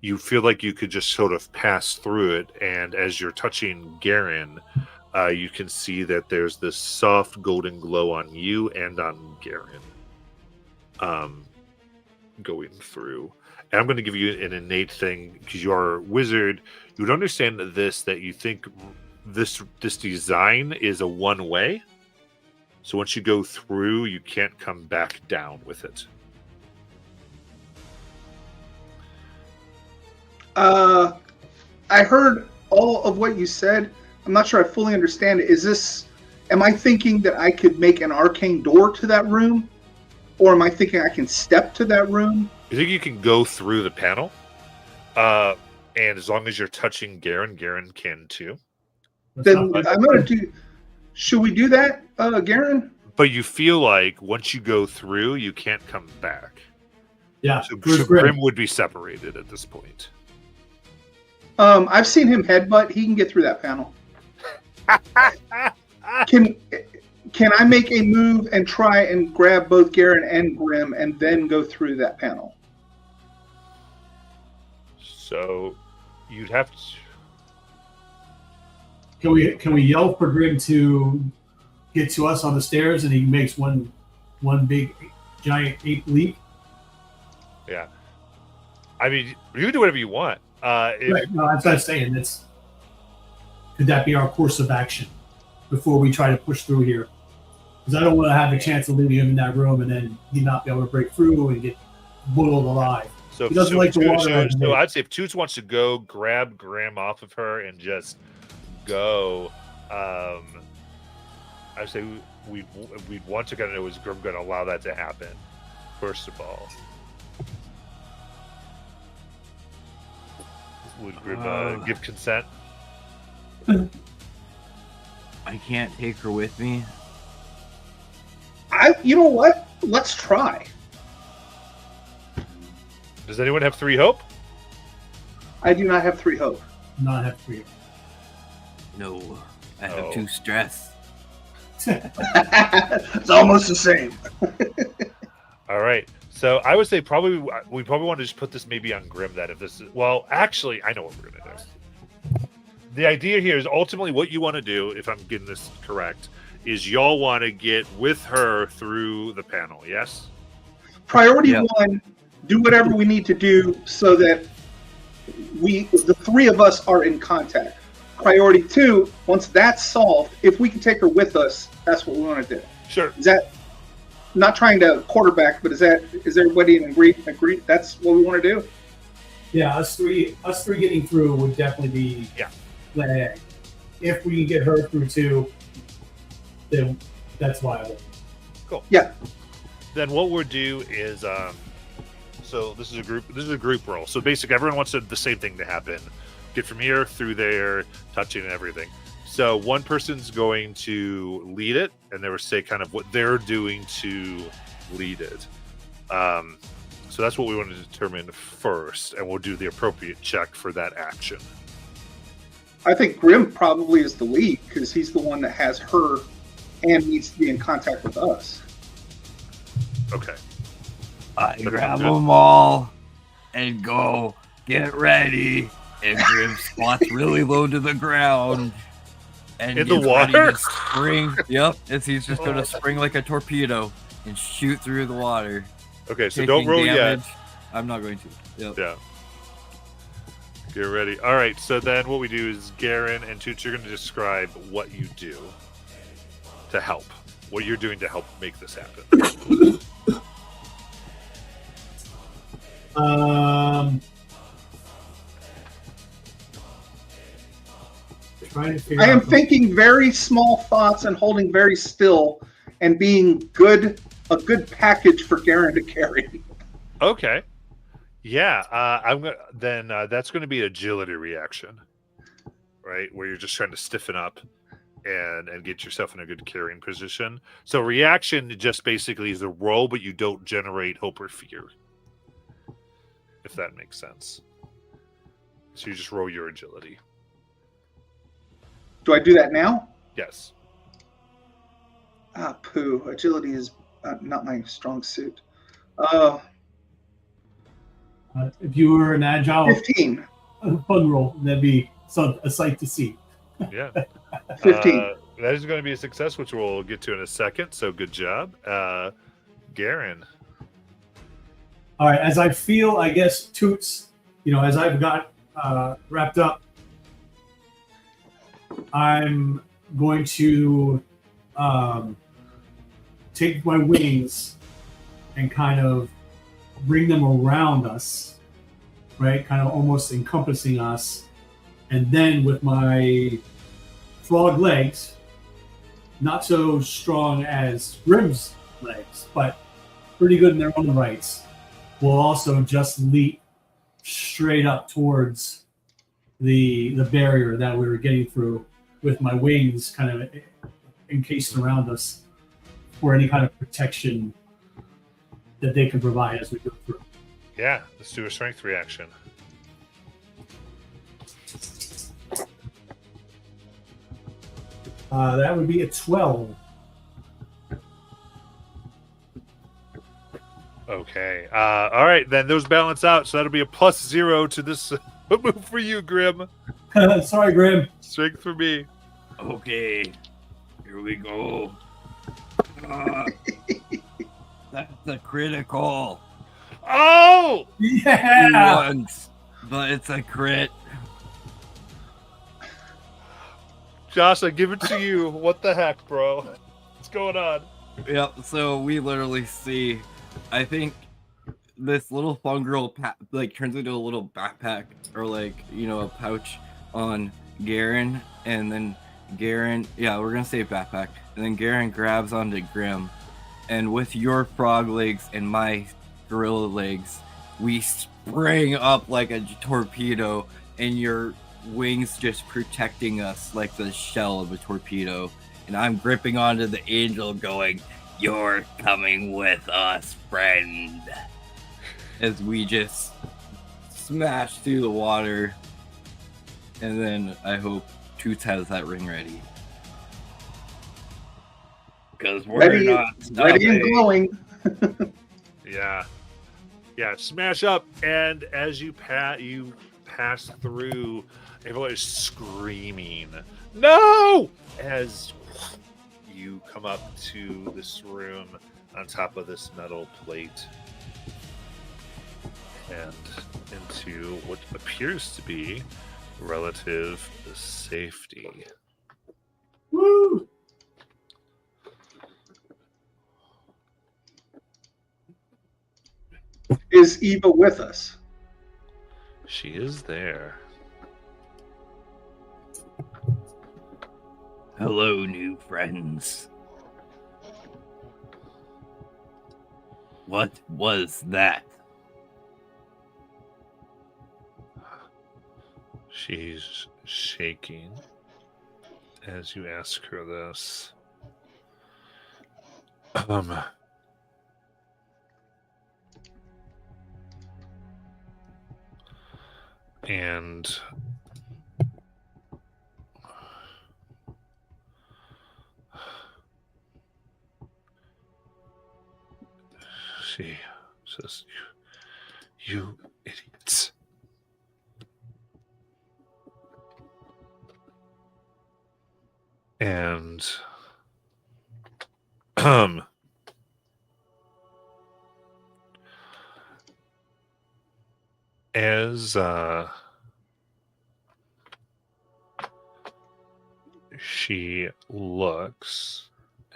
A: you feel like you could just sort of pass through it, and as you're touching Garen, you can see that there's this soft golden glow on you and on Garen going through. And I'm going to give you an innate thing, because you are a wizard. You would understand that you think this design is a one-way. So once you go through, you can't come back down with it.
D: I heard all of what you said. I'm not sure I fully understand it. Am I thinking that I could make an arcane door to that room? Or am I thinking I can step to that room?
A: I think you can go through the panel. And as long as you're touching Garen can too.
B: That's
D: Then
B: not-
D: I'm going to do... Should we do that, Garen?
A: But you feel like once you go through, you can't come back.
B: yeah.
A: So
B: Where's
A: Grim would be separated at this point.
D: I've seen him headbutt. He can get through that panel. Can I make a move and try and grab both Garen and Grim and then go through that panel?
A: So you'd have to...
B: Can we yell for Grim to get to us on the stairs, and he makes one big giant ape leap?
A: Yeah. I mean, you can do whatever you want.
B: Right. No, that's what I'm saying. Could that be our course of action before we try to push through here? Because I don't want to have a chance of leaving him in that room and then he not be able to break through and get boiled alive.
A: So,
B: He doesn't like the water.
A: so I'd say if Toots wants to go grab Grim off of her and just go, I'd say we'd want to kind of know, is Grim going to allow that to happen, first of all? Would Grim give consent?
C: I can't take her with me.
D: You know what? Let's try.
A: Does anyone have 3 hope?
D: I do not have 3 hope.
B: Not have to.
C: No, I have
A: Oh.
C: 2 stress.
D: It's almost the same.
A: All right. So I would say we probably want to just put this maybe on Grim. That if this is, well, actually, I know what we're gonna do. The idea here is ultimately what you want to do, if I'm getting this correct, is y'all want to get with her through the panel. Yes.
D: Priority
C: Yeah.
D: 1, do whatever we need to do so that the 3 of us are in contact. Priority 2, once that's solved, if we can take her with us, that's what we want to do.
A: Sure.
D: Is that not trying to quarterback, but is everybody in agree? That's what we want to do?
B: Yeah, us three getting through would definitely be plan A. If we can get her through too, then that's viable.
A: Cool.
D: Yeah.
A: Then what we'll do is, so this is a group roll. So basically, everyone wants the same thing to happen. Get from here through there, touching and everything. So one person's going to lead it, and they will say kind of what they're doing to lead it. So that's what we want to determine first, and we'll do the appropriate check for that action.
D: I think Grim probably is the lead because he's the one that has her and needs to be in contact with us.
A: Okay.
C: I
A: That's
C: grab
A: good.
C: them all and go, get ready. And Grim squats really low to the ground. And
A: In the
C: gets ready to
A: water?
C: spring. Yep. As he's just going to spring like a torpedo and shoot through the water.
A: Okay, so
C: taking
A: don't roll
C: damage.
A: yet.
C: I'm not going to. Yep.
A: Yeah. Get ready. All right, so then what we do is Garen and Toots, you're going to describe what you do to help. What you're doing to help make this happen.
B: Trying to figure
D: I am
B: out
D: thinking very small thoughts and holding very still and being a good package for Garen to carry.
A: Okay. Yeah, I'm gonna then that's going to be agility reaction, right? Where you're just trying to stiffen up and get yourself in a good carrying position. So reaction just basically is a roll, but you don't generate hope or fear, if that makes sense. So you just roll your agility.
D: Do I do that now?
A: Yes.
D: Ah, poo. Agility is not my strong suit.
B: if you were an agile
D: 15.
B: fun roll, that'd be a sight to see.
A: Yeah.
D: 15.
A: That is going to be a success, which we'll get to in a second. So good job. Garen.
B: All right, as I feel, I guess, Toots, as I've got wrapped up, I'm going to take my wings and kind of bring them around us, right? Kind of almost encompassing us. And then with my frog legs, not so strong as Grim's legs, but pretty good in their own rights, will also just leap straight up towards the barrier that we were getting through with my wings kind of encased around us for any kind of protection that they can provide as we go through.
A: Yeah, let's do a strength reaction.
B: That would be a 12.
A: Okay. All right, then those balance out. So that'll be a +0 to this move for you, Grim.
B: Sorry, Grim.
A: Strength for me.
C: Okay. Here we go. That's a critical.
A: Oh!
B: Yeah.
C: Once, but it's a crit.
A: Josh, I give it to you. What the heck, bro? What's going on?
C: Yep. So we literally see, I think, this little fungal turns into a little backpack or a pouch on Garen, and then Garen, yeah, we're gonna say backpack, and then Garen grabs onto Grim, and with your frog legs and my gorilla legs, we spring up like a torpedo, and your wings just protecting us like the shell of a torpedo, and I'm gripping onto the angel going, "You're coming with us, friend," as we just smash through the water. And then I hope Toots has that ring ready, because we're
D: Ready,
C: not
D: ready and
C: stopping.
D: glowing.
A: Yeah. Yeah, smash up, and as you pass through, everyone is screaming, "No!" As you come up to this room on top of this metal plate and into what appears to be relative safety.
B: Woo!
D: Is Eva with us?
A: She is there.
C: Hello, new friends. What was that?
A: She's shaking as you ask her this. And she says, you idiots. And as she looks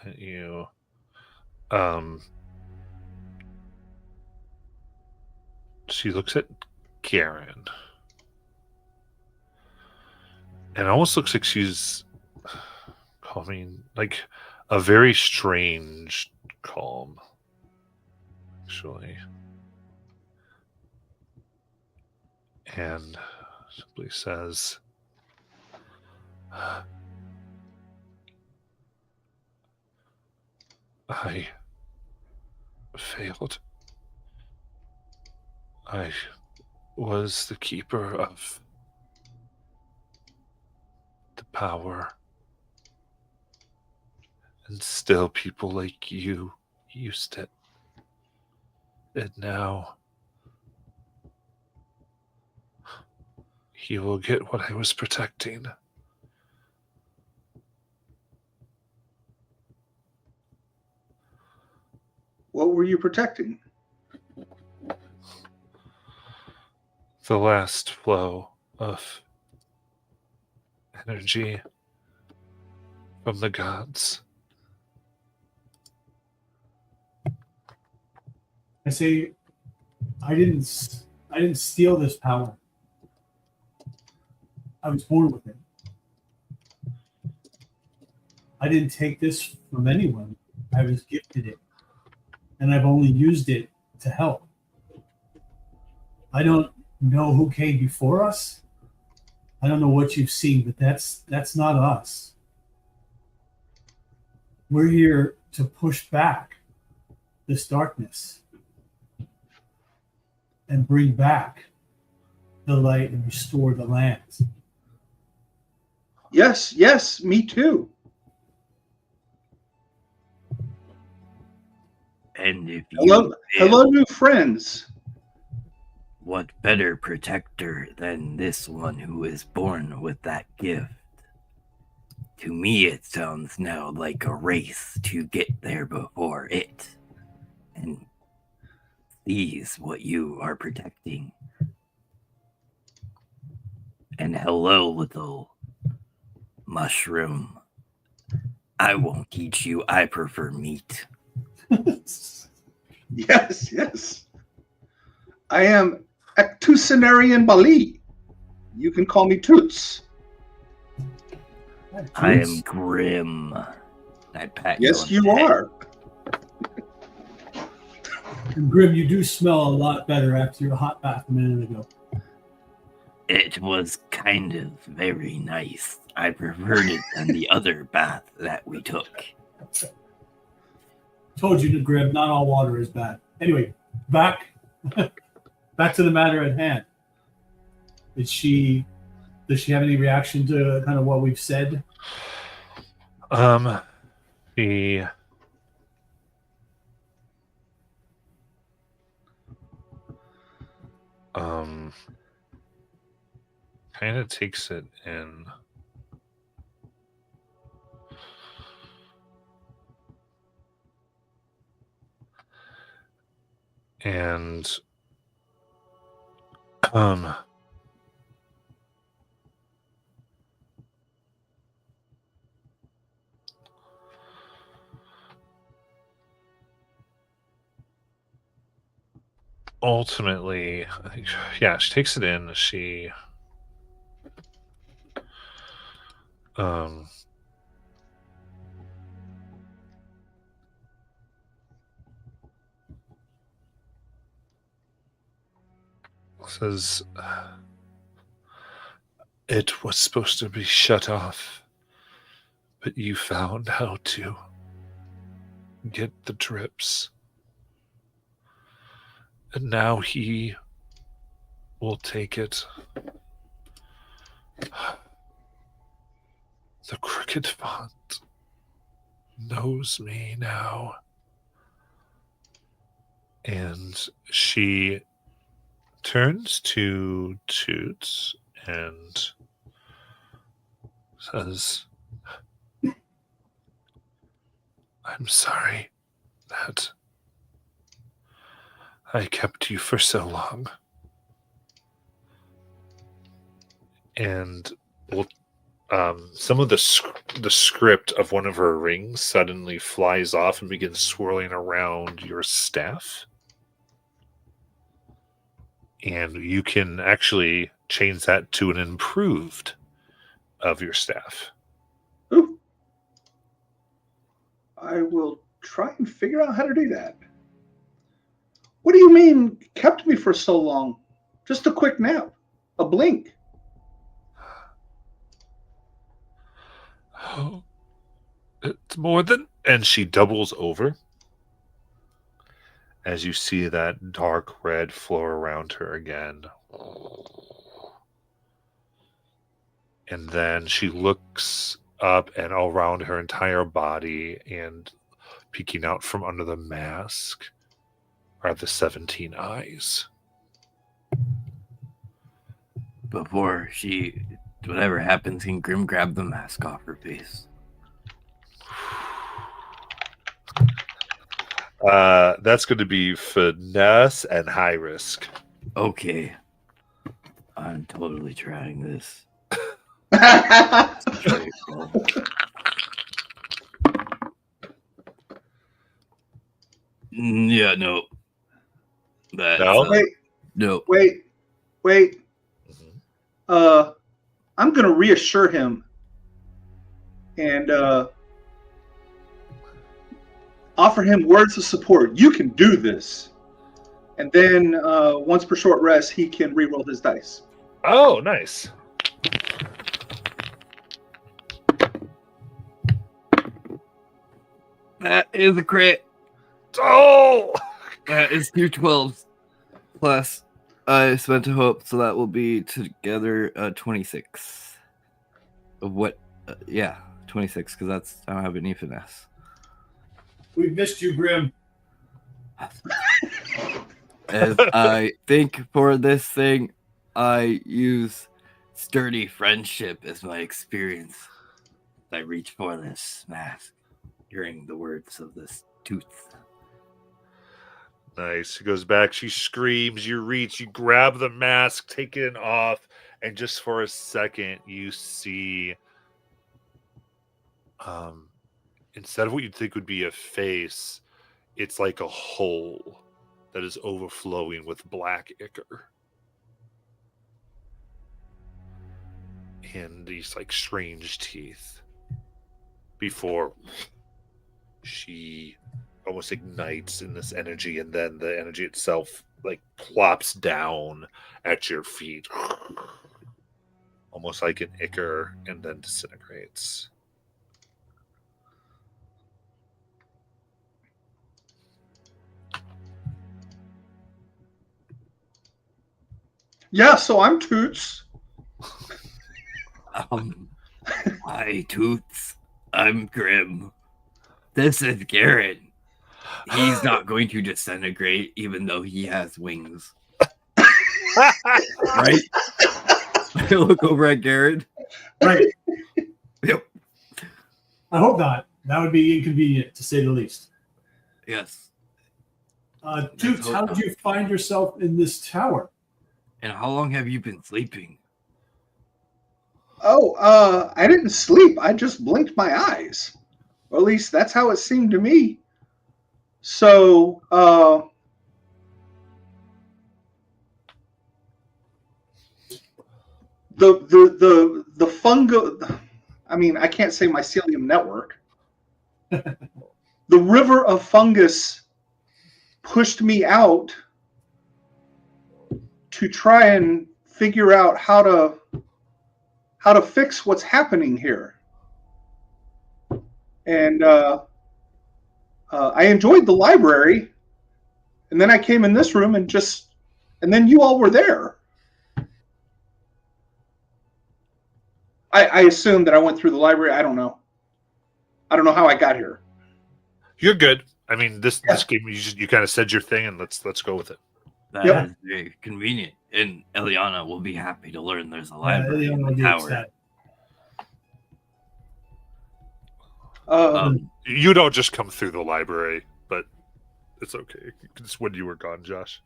A: at you, she looks at Garen, and it almost looks like she's calming, like a very strange calm, actually. And simply says, I failed. I was the keeper of the power. And still people like you used it. And now he will get what I was protecting.
D: What were you protecting?
A: The last flow of energy from the gods.
B: I say, I didn't steal this power. I was born with it. I didn't take this from anyone. I was gifted it, and I've only used it to help. I don't know who came before us. I don't know what you've seen, but that's not us. We're here to push back this darkness and bring back the light and restore the lands.
D: Yes, yes, me too.
C: And if you
D: Hello,
C: fail,
D: hello, new friends.
C: what better protector than this one who is born with that gift? To me, it sounds now like a race to get there before it and seize what you are protecting. And hello, little mushroom. I won't eat you. I prefer meat.
D: Yes, yes. I am Ectusenarian Bali. You can call me Toots.
C: I am Grim. I pat
D: Yes,
C: you
D: you
C: on the head.
D: are.
B: And Grim, you do smell a lot better after your hot bath a minute ago.
C: It was kind of very nice. I preferred it than the other bath that we took.
B: Told you, Grim, not all water is bad. Anyway, back to the matter at hand. Does she have any reaction to kind of what we've said?
A: She kind of takes it in. And ultimately, I think, yeah, she takes it in. She says it was supposed to be shut off, but you found how to get the drips. And now he will take it. The Crooked Font knows me now. And she turns to Toots and says, I'm sorry that I kept you for so long. And some of the script of one of her rings suddenly flies off and begins swirling around your staff. And you can actually change that to an improved of your staff.
D: Ooh. I will try and figure out how to do that. What do you mean kept me for so long? Just a quick nap. A blink.
A: Oh, it's more than... And she doubles over as you see that dark red flow around her again. And then she looks up, and all around her entire body and peeking out from under the mask are the 17 eyes.
C: Before whatever happens, can Grim grab the mask off her face?
A: That's going to be finesse and high risk.
C: Okay. I'm totally trying this. Yeah, no. That's,
A: No?
C: no.
D: Wait.
A: Mhm.
D: I'm gonna reassure him and offer him words of support. You can do this. And then once per short rest, he can re-roll his dice.
A: Oh, nice.
C: That is a crit.
A: Oh!
C: That is 2 12s. Plus, I spent a hope, so that will be together 26. Of what? 26, because I don't have any finesse.
B: We've missed you, Grim.
C: As I think for this thing, I use sturdy friendship as my experience. I reach for this mask, hearing the words of this tooth.
A: Nice. She goes back. She screams. You reach. You grab the mask, take it off, and just for a second, you see instead of what you'd think would be a face, it's like a hole that is overflowing with black ichor. And these like strange teeth before she almost ignites in this energy, and then the energy itself like plops down at your feet, almost like an ichor, and then disintegrates.
D: Yeah, so I'm Toots.
C: Hi, Toots. I'm Grim. This is Garrett. He's not going to disintegrate, even though he has wings. Right? I look over at Garrett.
B: Right.
C: Yep.
B: I hope not. That would be inconvenient, to say the least.
C: Yes.
B: Toots, how did you find yourself in this tower?
C: And how long have you been sleeping?
D: Oh, I didn't sleep. I just blinked my eyes. Or at least that's how it seemed to me. So, the fungo, I mean, I can't say mycelium network. The river of fungus pushed me out to try and figure out how to fix what's happening here. And I enjoyed the library, and then I came in this room and then you all were there. I assume that I went through the library. I don't know how I got here.
A: You're good. I mean, this game, you kind of said your thing, and let's go with it.
C: That is very convenient. And Eliana will be happy to learn there's a library in the tower.
A: You don't just come through the library, but it's okay. It's when you were gone, Josh.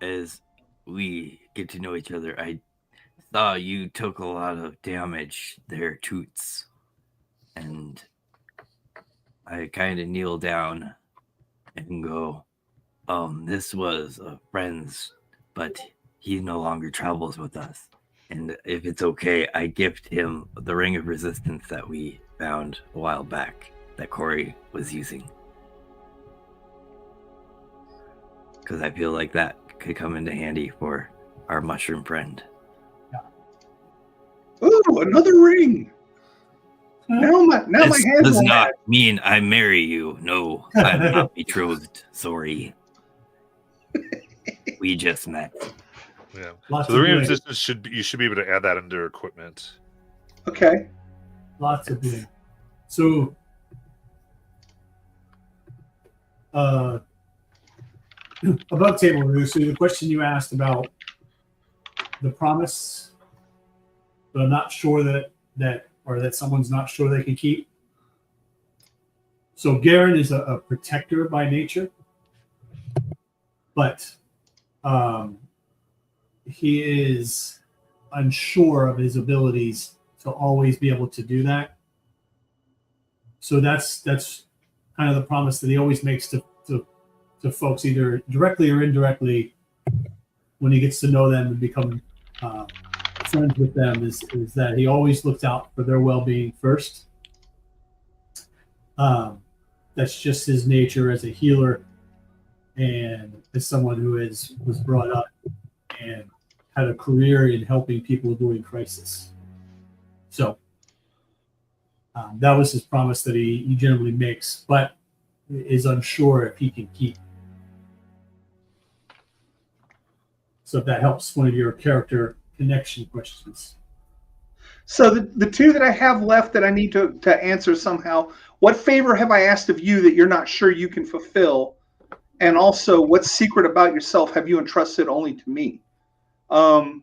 C: As we get to know each other, I saw you took a lot of damage there, Toots. And I kind of kneel down and go, this was a friend's, but he no longer travels with us. And if it's okay, I gift him the Ring of Resistance that we found a while back that Corey was using. Because I feel like that could come into handy for our mushroom friend.
D: Ooh, another ring. Now my
C: This
D: hands
C: does
D: are
C: not mean I marry you. No, I'm not betrothed. Sorry. We just met.
A: Yeah.
B: Lots
A: So the
B: of
A: ring of
B: bling.
A: resistance you should be able to add that under equipment.
D: Okay.
B: Lots of bling. So, above table review. So the question you asked about the promise, but I'm not sure that someone's not sure they can keep. So Garen is a protector by nature, but he is unsure of his abilities to always be able to do that. So that's kind of the promise that he always makes to folks, either directly or indirectly, when he gets to know them and become friends with them, is that he always looks out for their well-being first. That's just his nature as a healer and as someone who was brought up and had a career in helping people during crisis. So that was his promise that he generally makes, but is unsure if he can keep. So if that helps one of your character connection questions.
D: So the two that I have left that I need to answer somehow, what favor have I asked of you that you're not sure you can fulfill? And also, what secret about yourself have you entrusted only to me? I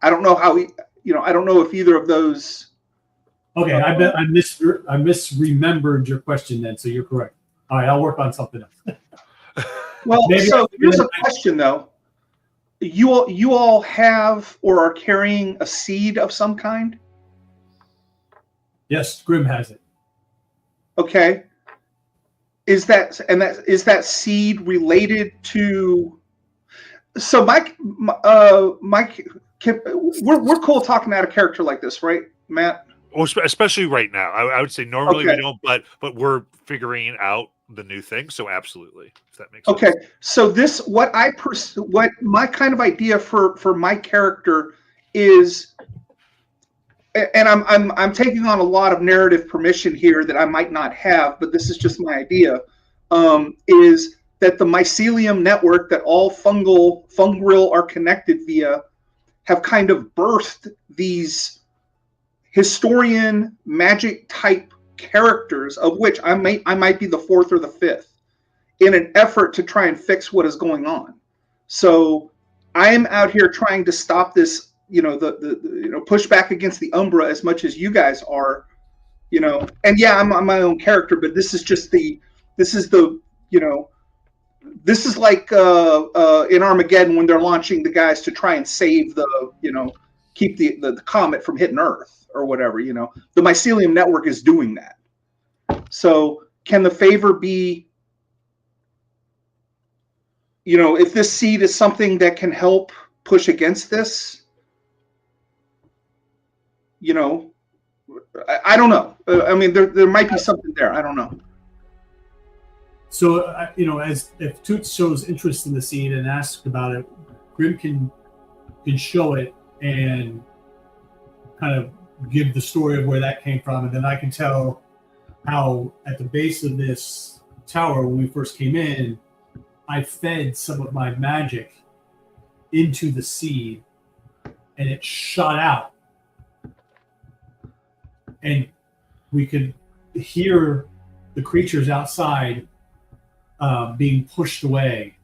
D: don't know how, I don't know if either of those.
B: Okay, I bet I misremembered your question then, so you're correct. All right, I'll work on something else.
D: Well,
B: Maybe
D: so here's a question though. you all have or are carrying a seed of some kind?
B: Yes, Grim has it.
D: Okay. Is that seed related to? So Mike, we're cool talking out of character like this, right, Matt?
A: Or especially right now. I would say normally we
D: Okay.
A: don't, but we're figuring out the new thing, so absolutely, if that makes
D: Okay,
A: sense.
D: so what my kind of idea for my character is, and I'm taking on a lot of narrative permission here that I might not have, but this is just my idea. Is that the mycelium network that all fungal are connected via have kind of birthed these historian magic type characters, of which I might be the fourth or the fifth, in an effort to try and fix what is going on. So I am out here trying to stop this, the push back against the Umbra as much as you guys are, and yeah, I'm my own character, but this is this is like in Armageddon when they're launching the guys to try and save keep the comet from hitting Earth or whatever, the mycelium network is doing that. So can the favor be, if this seed is something that can help push against this, I don't know. I mean, there might be something there. I don't know.
B: So, as if Toots shows interest in the seed and asks about it, Grim can show it and kind of give the story of where that came from, and then I can tell how at the base of this tower when we first came in, I fed some of my magic into the seed, and it shot out, and we could hear the creatures outside being pushed away,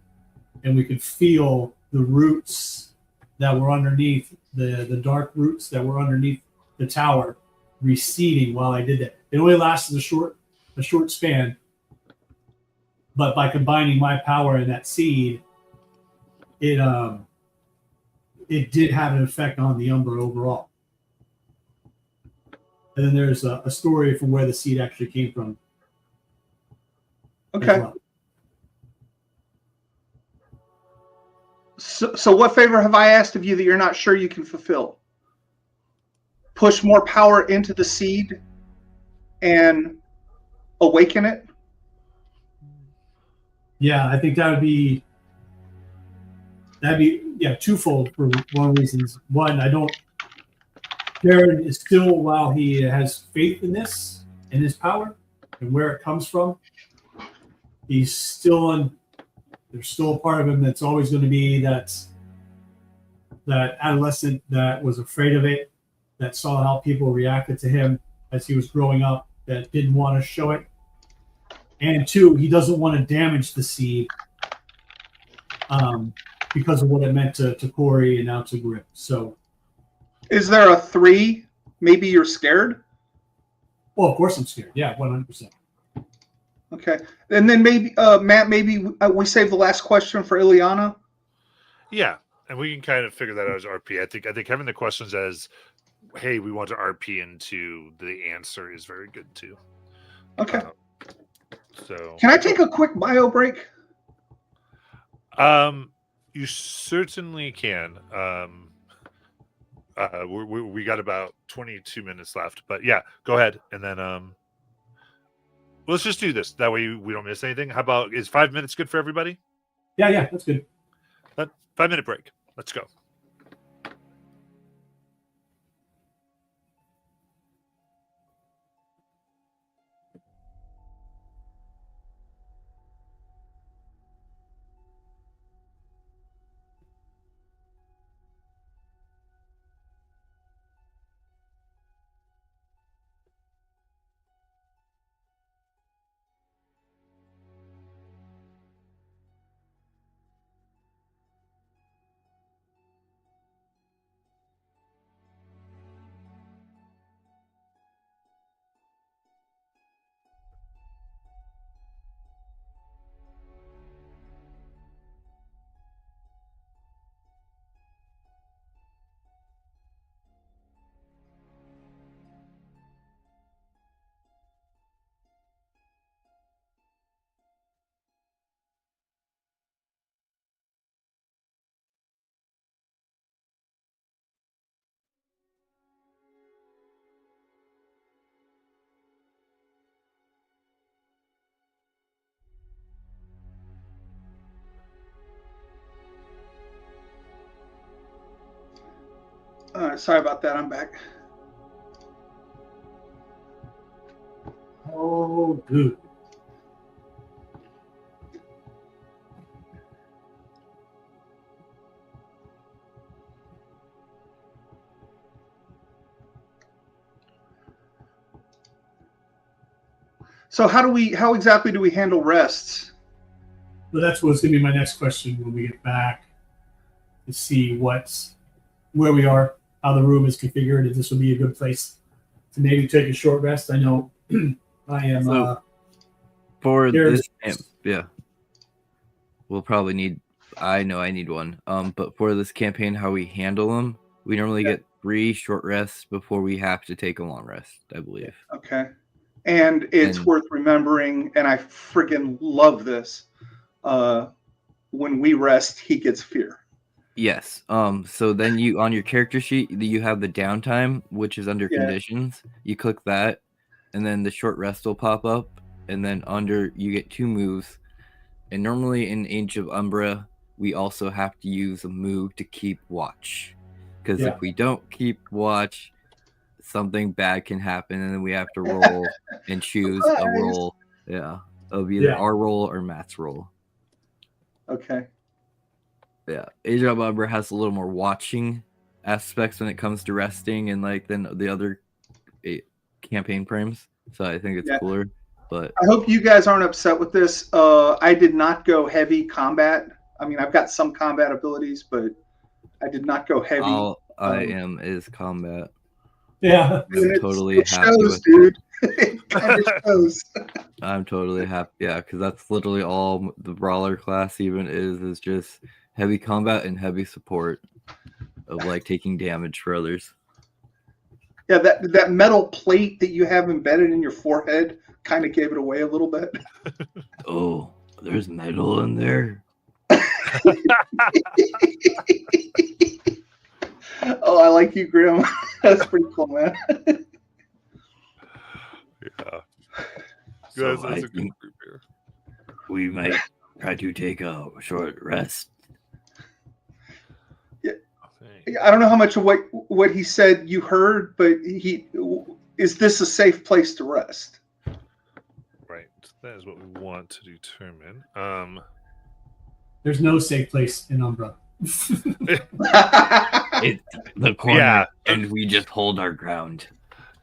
B: and we could feel the roots that were underneath the dark roots that were underneath the tower receding while I did that. It only lasted a short span, but by combining my power and that seed, it did have an effect on the Umbra overall. And then there's a story from where the seed actually came from.
D: Okay.
B: Well.
D: So what favor have I asked of you that you're not sure you can fulfill? Push more power into the seed and awaken it?
B: Yeah, I think that'd be twofold for one reasons. One, Darren is still, while he has faith in this, in his power and where it comes from, he's still there's still a part of him that's always going to be that adolescent that was afraid of it, that saw how people reacted to him as he was growing up, that didn't want to show it. And two, he doesn't want to damage the seed because of what it meant to Corey and now to Grim. So,
D: is there a 3? Maybe you're scared?
B: well, of course I'm scared. Yeah, 100%.
D: Okay. And then maybe, Matt, maybe we save the last question for Ileana?
A: Yeah, and we can kind of figure that out as RP. I think having the questions as, hey, we want to RP into the answer is very good too.
D: Okay.
A: So
D: can I take a quick bio break?
A: You certainly can. We got about 22 minutes left, but yeah, go ahead, and then let's just do this. That way we don't miss anything. How about, is 5 minutes good for everybody?
B: Yeah, that's good.
A: 5-minute break. Let's go.
D: All right, sorry about that. I'm back.
B: Oh, good.
D: So how exactly do we handle rests?
B: Well, that's what's going to be my next question when we get back to see where we are, how the room is configured, if this will be a good place to maybe take a short rest. I know I am.
C: So, for
B: There's-
C: this camp, yeah, we'll probably need. I know I need one. But for this campaign, how we handle them, we normally get 3 short rests before we have to take a long rest. I believe.
D: Okay. And it's worth remembering, and I friggin' love this. When we rest, he gets fear.
C: Yes. So then you on your character sheet you have the downtime, which is under conditions. You click that, and then the short rest will pop up, and then under you get 2 moves. And normally in Age of Umbra, we also have to use a move to keep watch, because if we don't keep watch, something bad can happen, and then we have to roll and choose a roll. Yeah, of either our roll or Matt's roll.
D: Okay.
C: Yeah, Age of Umbra has a little more watching aspects when it comes to resting, and like than the other campaign frames. So I think it's cooler. But
D: I hope you guys aren't upset with this. I did not go heavy combat. I mean, I've got some combat abilities, but I did not go heavy.
C: all I am is combat.
B: Yeah,
C: I'm totally happy
D: shows,
C: with
D: dude. It kind of shows.
C: I'm totally happy. Yeah, because that's literally all the brawler class even is just heavy combat and heavy support of like taking damage for others.
D: Yeah, that metal plate that you have embedded in your forehead kind of gave it away a little bit.
C: Oh, there's metal in there.
D: Oh, I like you, Grim. That's pretty cool, man.
A: Yeah.
C: So
A: That's
C: I
A: a good
C: think
A: group here.
C: we might try to take a short rest.
D: I don't know how much of what he said you heard, but is this a safe place to rest?
A: Right. That is what we want to determine.
B: there's no safe place in Umbra.
C: It's the corner,
A: Yeah.
C: and we just hold our ground.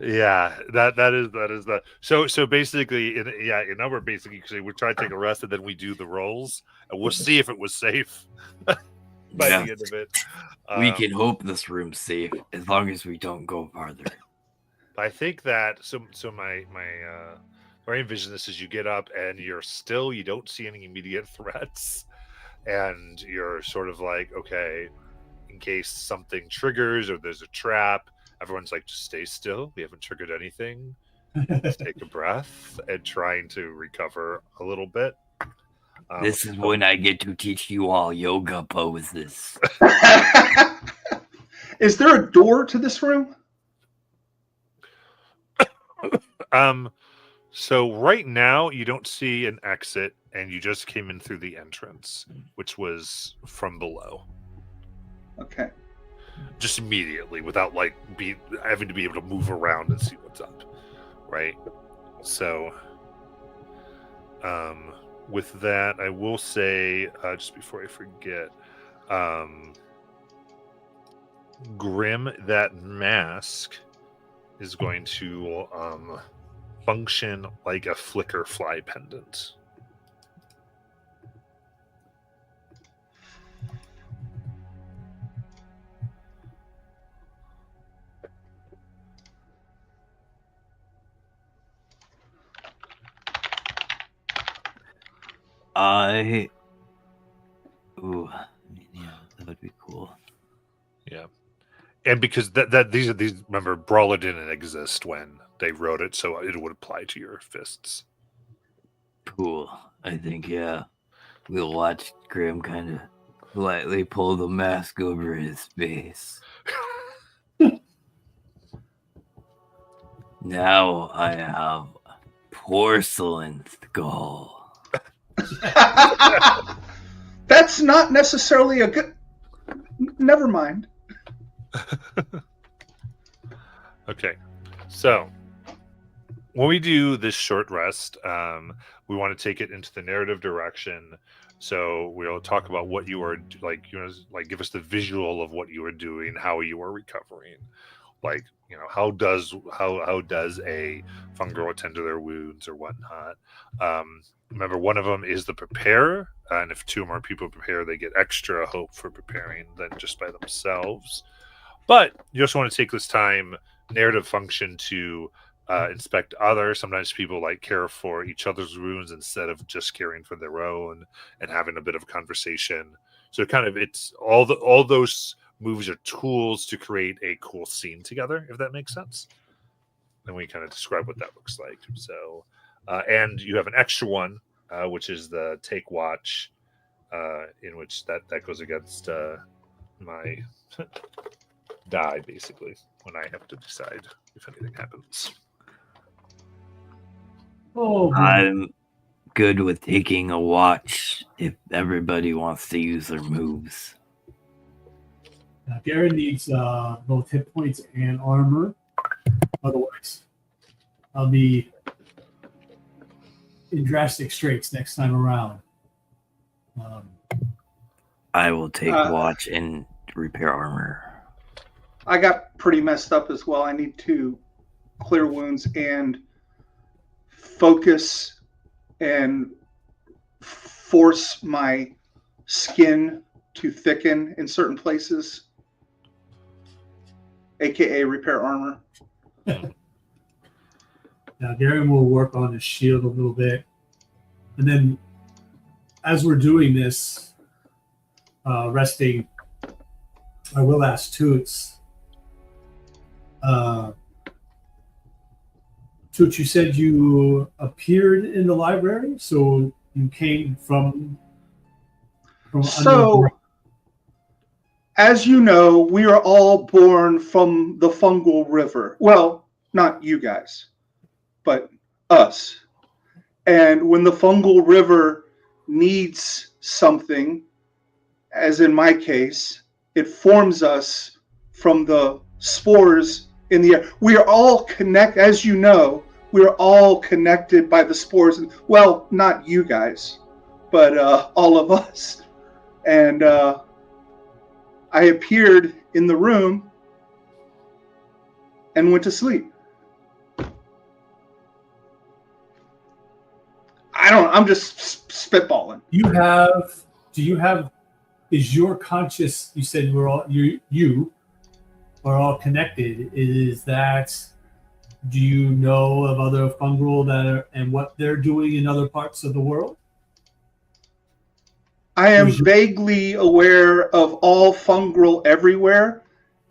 A: Yeah, that is that. So basically, in number basically, we try to take a rest and then we do the rolls, and we'll see if it was safe by the end of it.
C: We can hope this room's safe as long as we don't go farther.
A: I think that so my where I envision this is you get up and you don't see any immediate threats, and you're sort of like, okay, in case something triggers or there's a trap, everyone's like, just stay still. We haven't triggered anything. Just take a breath and trying to recover a little bit.
C: This is when I get to teach you all yoga poses.
D: Is there a door to this room?
A: So right now you don't see an exit, and you just came in through the entrance, which was from below.
D: Okay.
A: Just immediately, without like having to be able to move around and see what's up, right? So, with that, I will say just before I forget, Grim, that mask is going to function like a flicker fly pendant.
C: Ooh, yeah, that would be cool.
A: Yeah, and because these remember, Brawler didn't exist when they wrote it, so it would apply to your fists.
C: Cool. I think, we'll watch Graham kind of lightly pull the mask over his face. Now I have porcelain skull.
D: That's not necessarily a good. Never mind.
A: Okay, so when we do this short rest, we want to take it into the narrative direction. So we'll talk about what you are like. Give us the visual of what you are doing, how you are recovering. Like, how does a fungal attend to their wounds or whatnot? Remember, one of them is the prepare, and if 2 more people prepare, they get extra hope for preparing than just by themselves. But you also want to take this time, narrative function, to inspect others. Sometimes people care for each other's wounds instead of just caring for their own and having a bit of conversation. So it's all those moves are tools to create a cool scene together, if that makes sense. And we kind of describe what that looks like. So, and you have an extra one, which is the take watch, in which that goes against my die, basically, when I have to decide if anything happens.
B: Oh, boy.
C: I'm good with taking a watch if everybody wants to use their moves.
B: Now, Garen needs both hit points and armor. Otherwise, I'll be in drastic straits next time around.
C: I will take watch and repair armor.
D: I got pretty messed up as well. I need to clear wounds and focus and force my skin to thicken in certain places, aka repair armor.
B: Now, Garen will work on his shield a little bit. And then, as we're doing this, resting, I will ask Toots. Toots, you said you appeared in the library, so you came from
D: So, as you know, we are all born from the fungal river. Well, not you guys, but us. And when the fungal river needs something, as in my case, it forms us from the spores in the air. We are all connected, as you know, we are all connected by the spores. Well, not you guys, but all of us. And I appeared in the room and went to sleep. I'm just spitballing.
B: Is your conscious, you said you are all connected. Do you know of other fungal and what they're doing in other parts of the world?
D: I am vaguely aware of all fungal everywhere,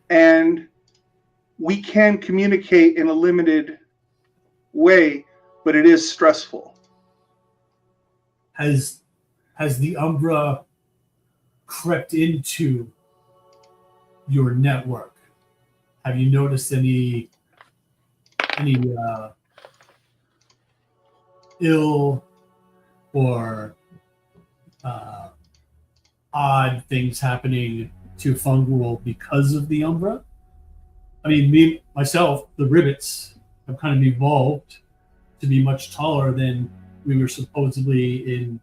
D: and we can communicate in a limited way, but it is stressful.
B: Has the Umbra crept into your network? Have you noticed any ill or odd things happening to fungal because of the Umbra? I mean, myself, the Ribbits have kind of evolved to be much taller than we were supposedly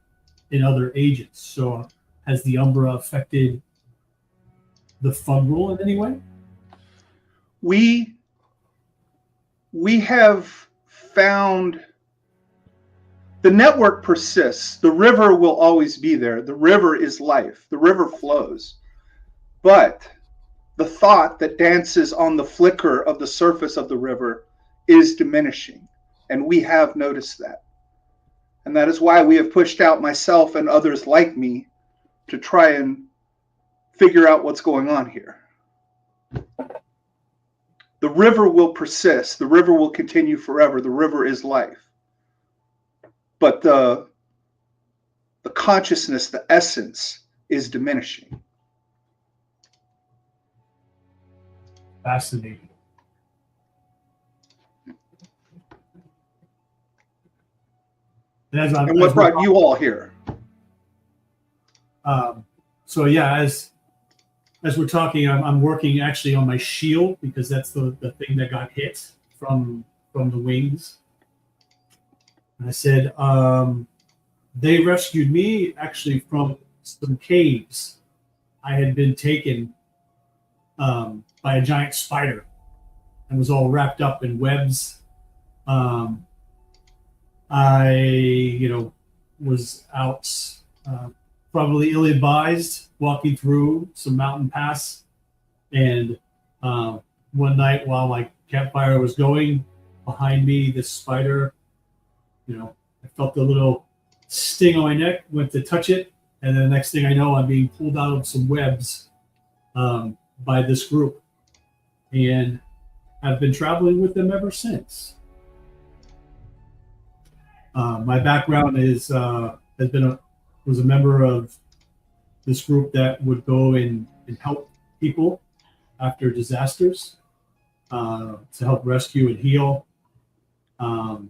B: in other agents. So has the Umbra affected the fungal in any way?
D: We have found the network persists. The river will always be there. The river is life. The river flows. But the thought that dances on the flicker of the surface of the river is diminishing. And we have noticed that. And that is why we have pushed out myself and others like me to try and figure out what's going on here. The river will persist. The river will continue forever. The river is life. But the consciousness, the essence, is diminishing.
B: Fascinating.
D: And what brought you all here?
B: So yeah, as we're talking, I'm working actually on my shield because that's the thing that got hit from the wings. And I said, they rescued me actually from some caves. I had been taken by a giant spider and was all wrapped up in webs. I, was out probably ill-advised walking through some mountain pass. And one night while my campfire was going, behind me, this spider, I felt the little sting on my neck, went to touch it. And then the next thing I know, I'm being pulled out of some webs by this group. And I've been traveling with them ever since. My background was a member of this group that would go and help people after disasters, to help rescue and heal. But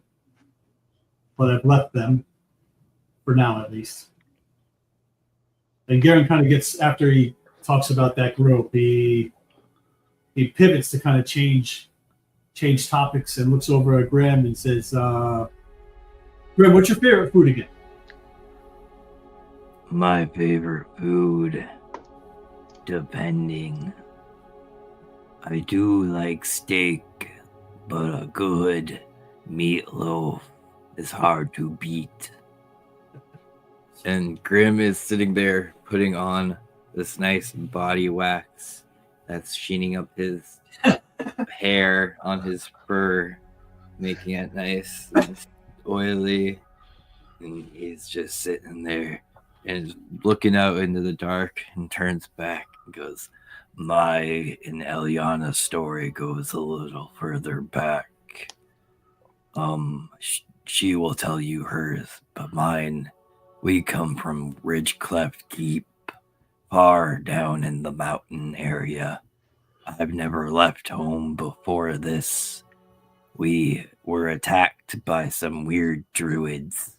B: I've left them for now, at least. And Garen kind of gets, after he talks about that group, he pivots to kind of change topics and looks over at Grim and says, Grim, what's your favorite food again?
C: My favorite food, depending. I do like steak, but a good meatloaf is hard to beat. And Grim is sitting there putting on this nice body wax that's sheening up his hair on his fur, making it nice and oily. And he's just sitting there and looking out into the dark and turns back and goes, my and Eliana's story goes a little further back. She will tell you hers, but mine, we come from Ridgecleft Deep, far down in the mountain area. I've never left home before this. We were attacked by some weird druids,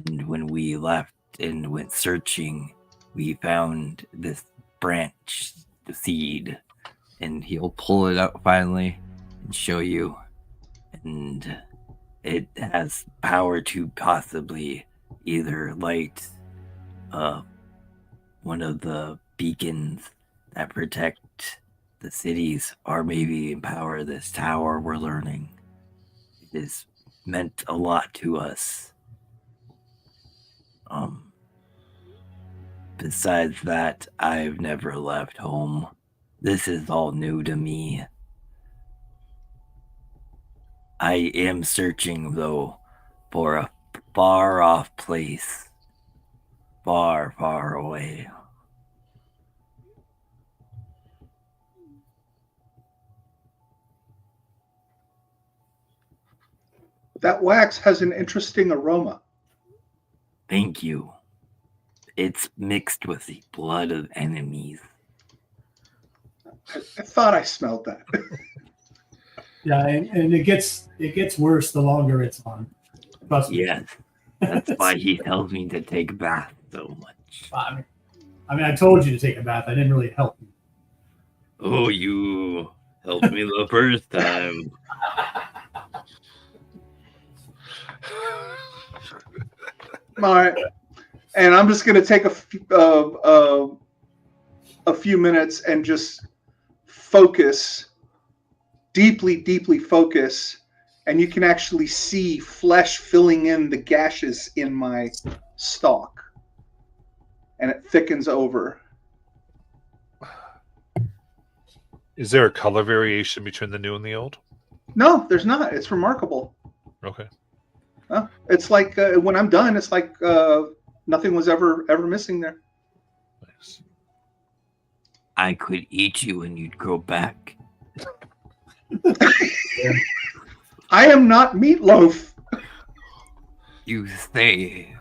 C: and when we left and went searching, we found this branch, the seed, and he'll pull it out finally and show you. And it has power to possibly either light one of the beacons that protect the cities, or maybe empower this tower we're learning. It has meant a lot to us. Besides that, I've never left home. This is all new to me. I am searching, though, for a far-off place. Far, far away.
D: That wax has an interesting aroma.
C: Thank you. It's mixed with the blood of enemies.
D: I thought I smelled that.
B: Yeah, and it gets worse the longer it's on. Trust me.
C: Yes. That's why he tells me to take baths so much.
B: I mean, I told you to take a bath. I didn't really help you.
C: Oh, you helped me the first time.
D: All right. And I'm just going to take a few minutes and just focus, deeply focus, and you can actually see flesh filling in the gashes in my stalk, and it thickens over.
A: Is there a color variation between the new and the old?
D: No, there's not. It's remarkable.
A: Okay.
D: It's like when I'm done, it's like nothing was ever missing there.
A: Nice.
C: I could eat you and you'd grow back.
D: I am not meatloaf.
C: You say.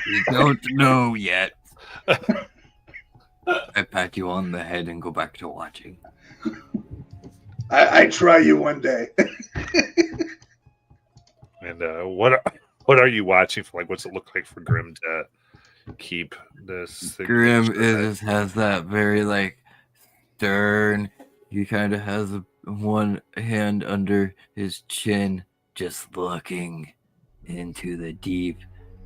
C: You don't know yet. I pat you on the head and go back to watching.
D: I try you one day.
A: And what are you watching for? Like, what's it look like for Grim to keep this thing.
C: Grim has that very like stern. He kind of has one hand under his chin, just looking into the deep.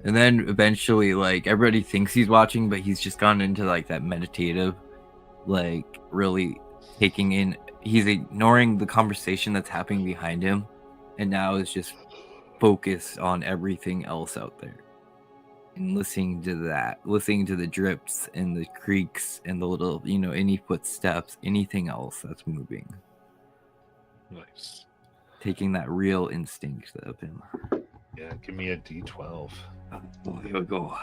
C: And then eventually, like, everybody thinks he's watching, but he's just gone into like that meditative, like really taking in. He's ignoring the conversation that's happening behind him, and now is just focused on everything else out there. And listening to the drips and the creaks and the little, any footsteps, anything else that's moving.
A: Nice.
C: Taking that real instinct of him.
A: Yeah, give me a D12.
C: Oh, here we go.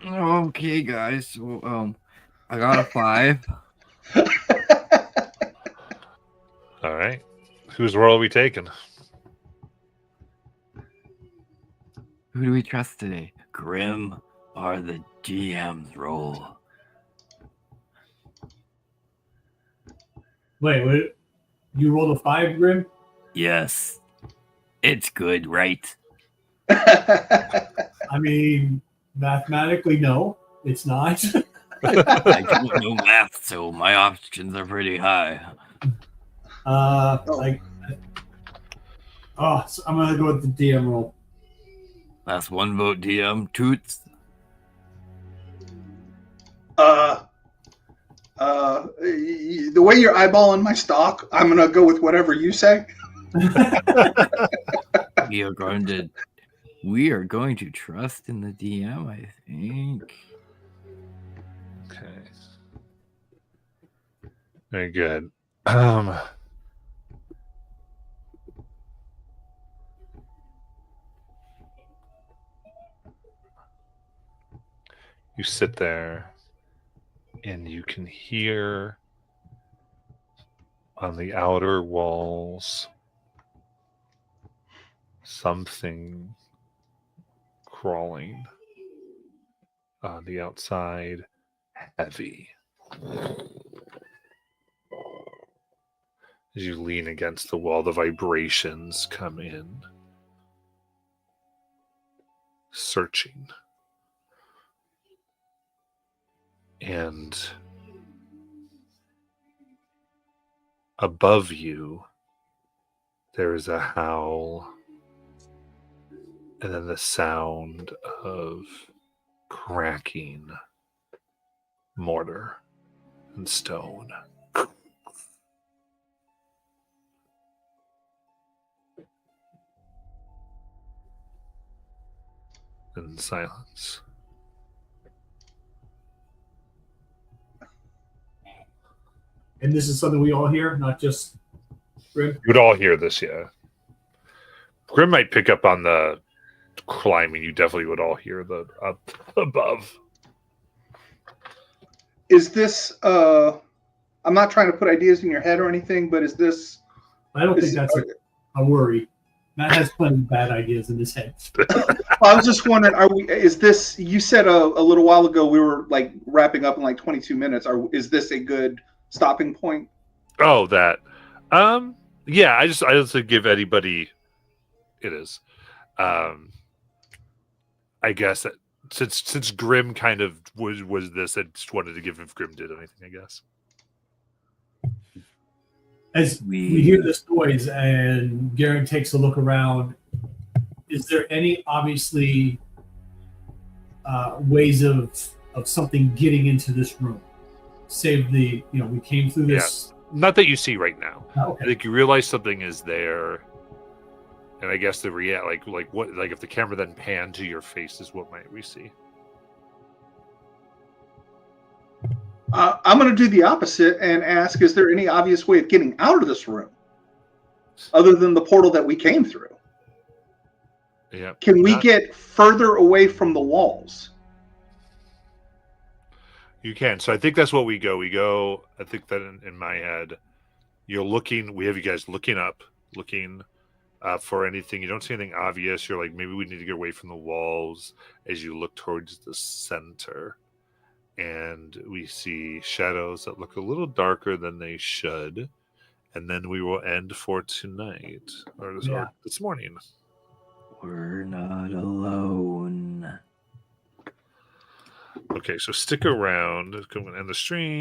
C: Okay, guys. So, I got a 5.
A: All right. Whose role are we taking?
C: Who do we trust today? Grim or the GM's role?
B: Wait. You rolled a 5, Grim?
C: Yes. It's good, right?
B: I mean, mathematically, no, it's not.
C: I don't know math, so my options are pretty high.
B: So I'm gonna go with the DM roll.
C: That's 1 vote, DM. Toots.
D: The way you're eyeballing my stock, I'm gonna go with whatever you say.
C: We are going to trust in the DM, I think.
A: Okay. Very good. You sit there and you can hear on the outer walls something crawling on the outside, heavy. As you lean against the wall, the vibrations come in, searching. And above you, there is a howl, and then the sound of cracking mortar and stone. And silence.
B: And this is something we all hear, not just Grim.
A: You would all hear this, yeah. Grim might pick up on the climbing. You definitely would all hear the up above.
D: Is this? I'm not trying to put ideas in your head or anything, but is this?
B: I don't think that's a worry. Matt has plenty of bad ideas in his head.
D: I was just wondering, is this? You said a little while ago we were like wrapping up in like 22 minutes. Is this a good stopping point?
A: Oh, that. Yeah, I just give anybody. It is. I guess that since Grim kind of was this, I just wanted to give if Grim did anything, I guess.
B: As we hear this noise and Garen takes a look around, is there any obviously ways of something getting into this room? Save the, we came through this.
A: Yeah. Not that you see right now.
B: Okay.
A: I think you realize something is there, and I guess the if the camera then panned to your face, is what might we see?
D: I'm going to do the opposite and ask: is there any obvious way of getting out of this room, other than the portal that we came through?
A: Yeah.
D: Can we get further away from the walls?
A: You can. So I think that's what we go. I think that in my head, you're looking. We have you guys looking up, looking for anything. You don't see anything obvious. You're like, maybe we need to get away from the walls as you look towards the center. And we see shadows that look a little darker than they should. And then we will end for tonight, or this morning.
C: We're not alone.
A: Okay, so stick around. Going to end the stream.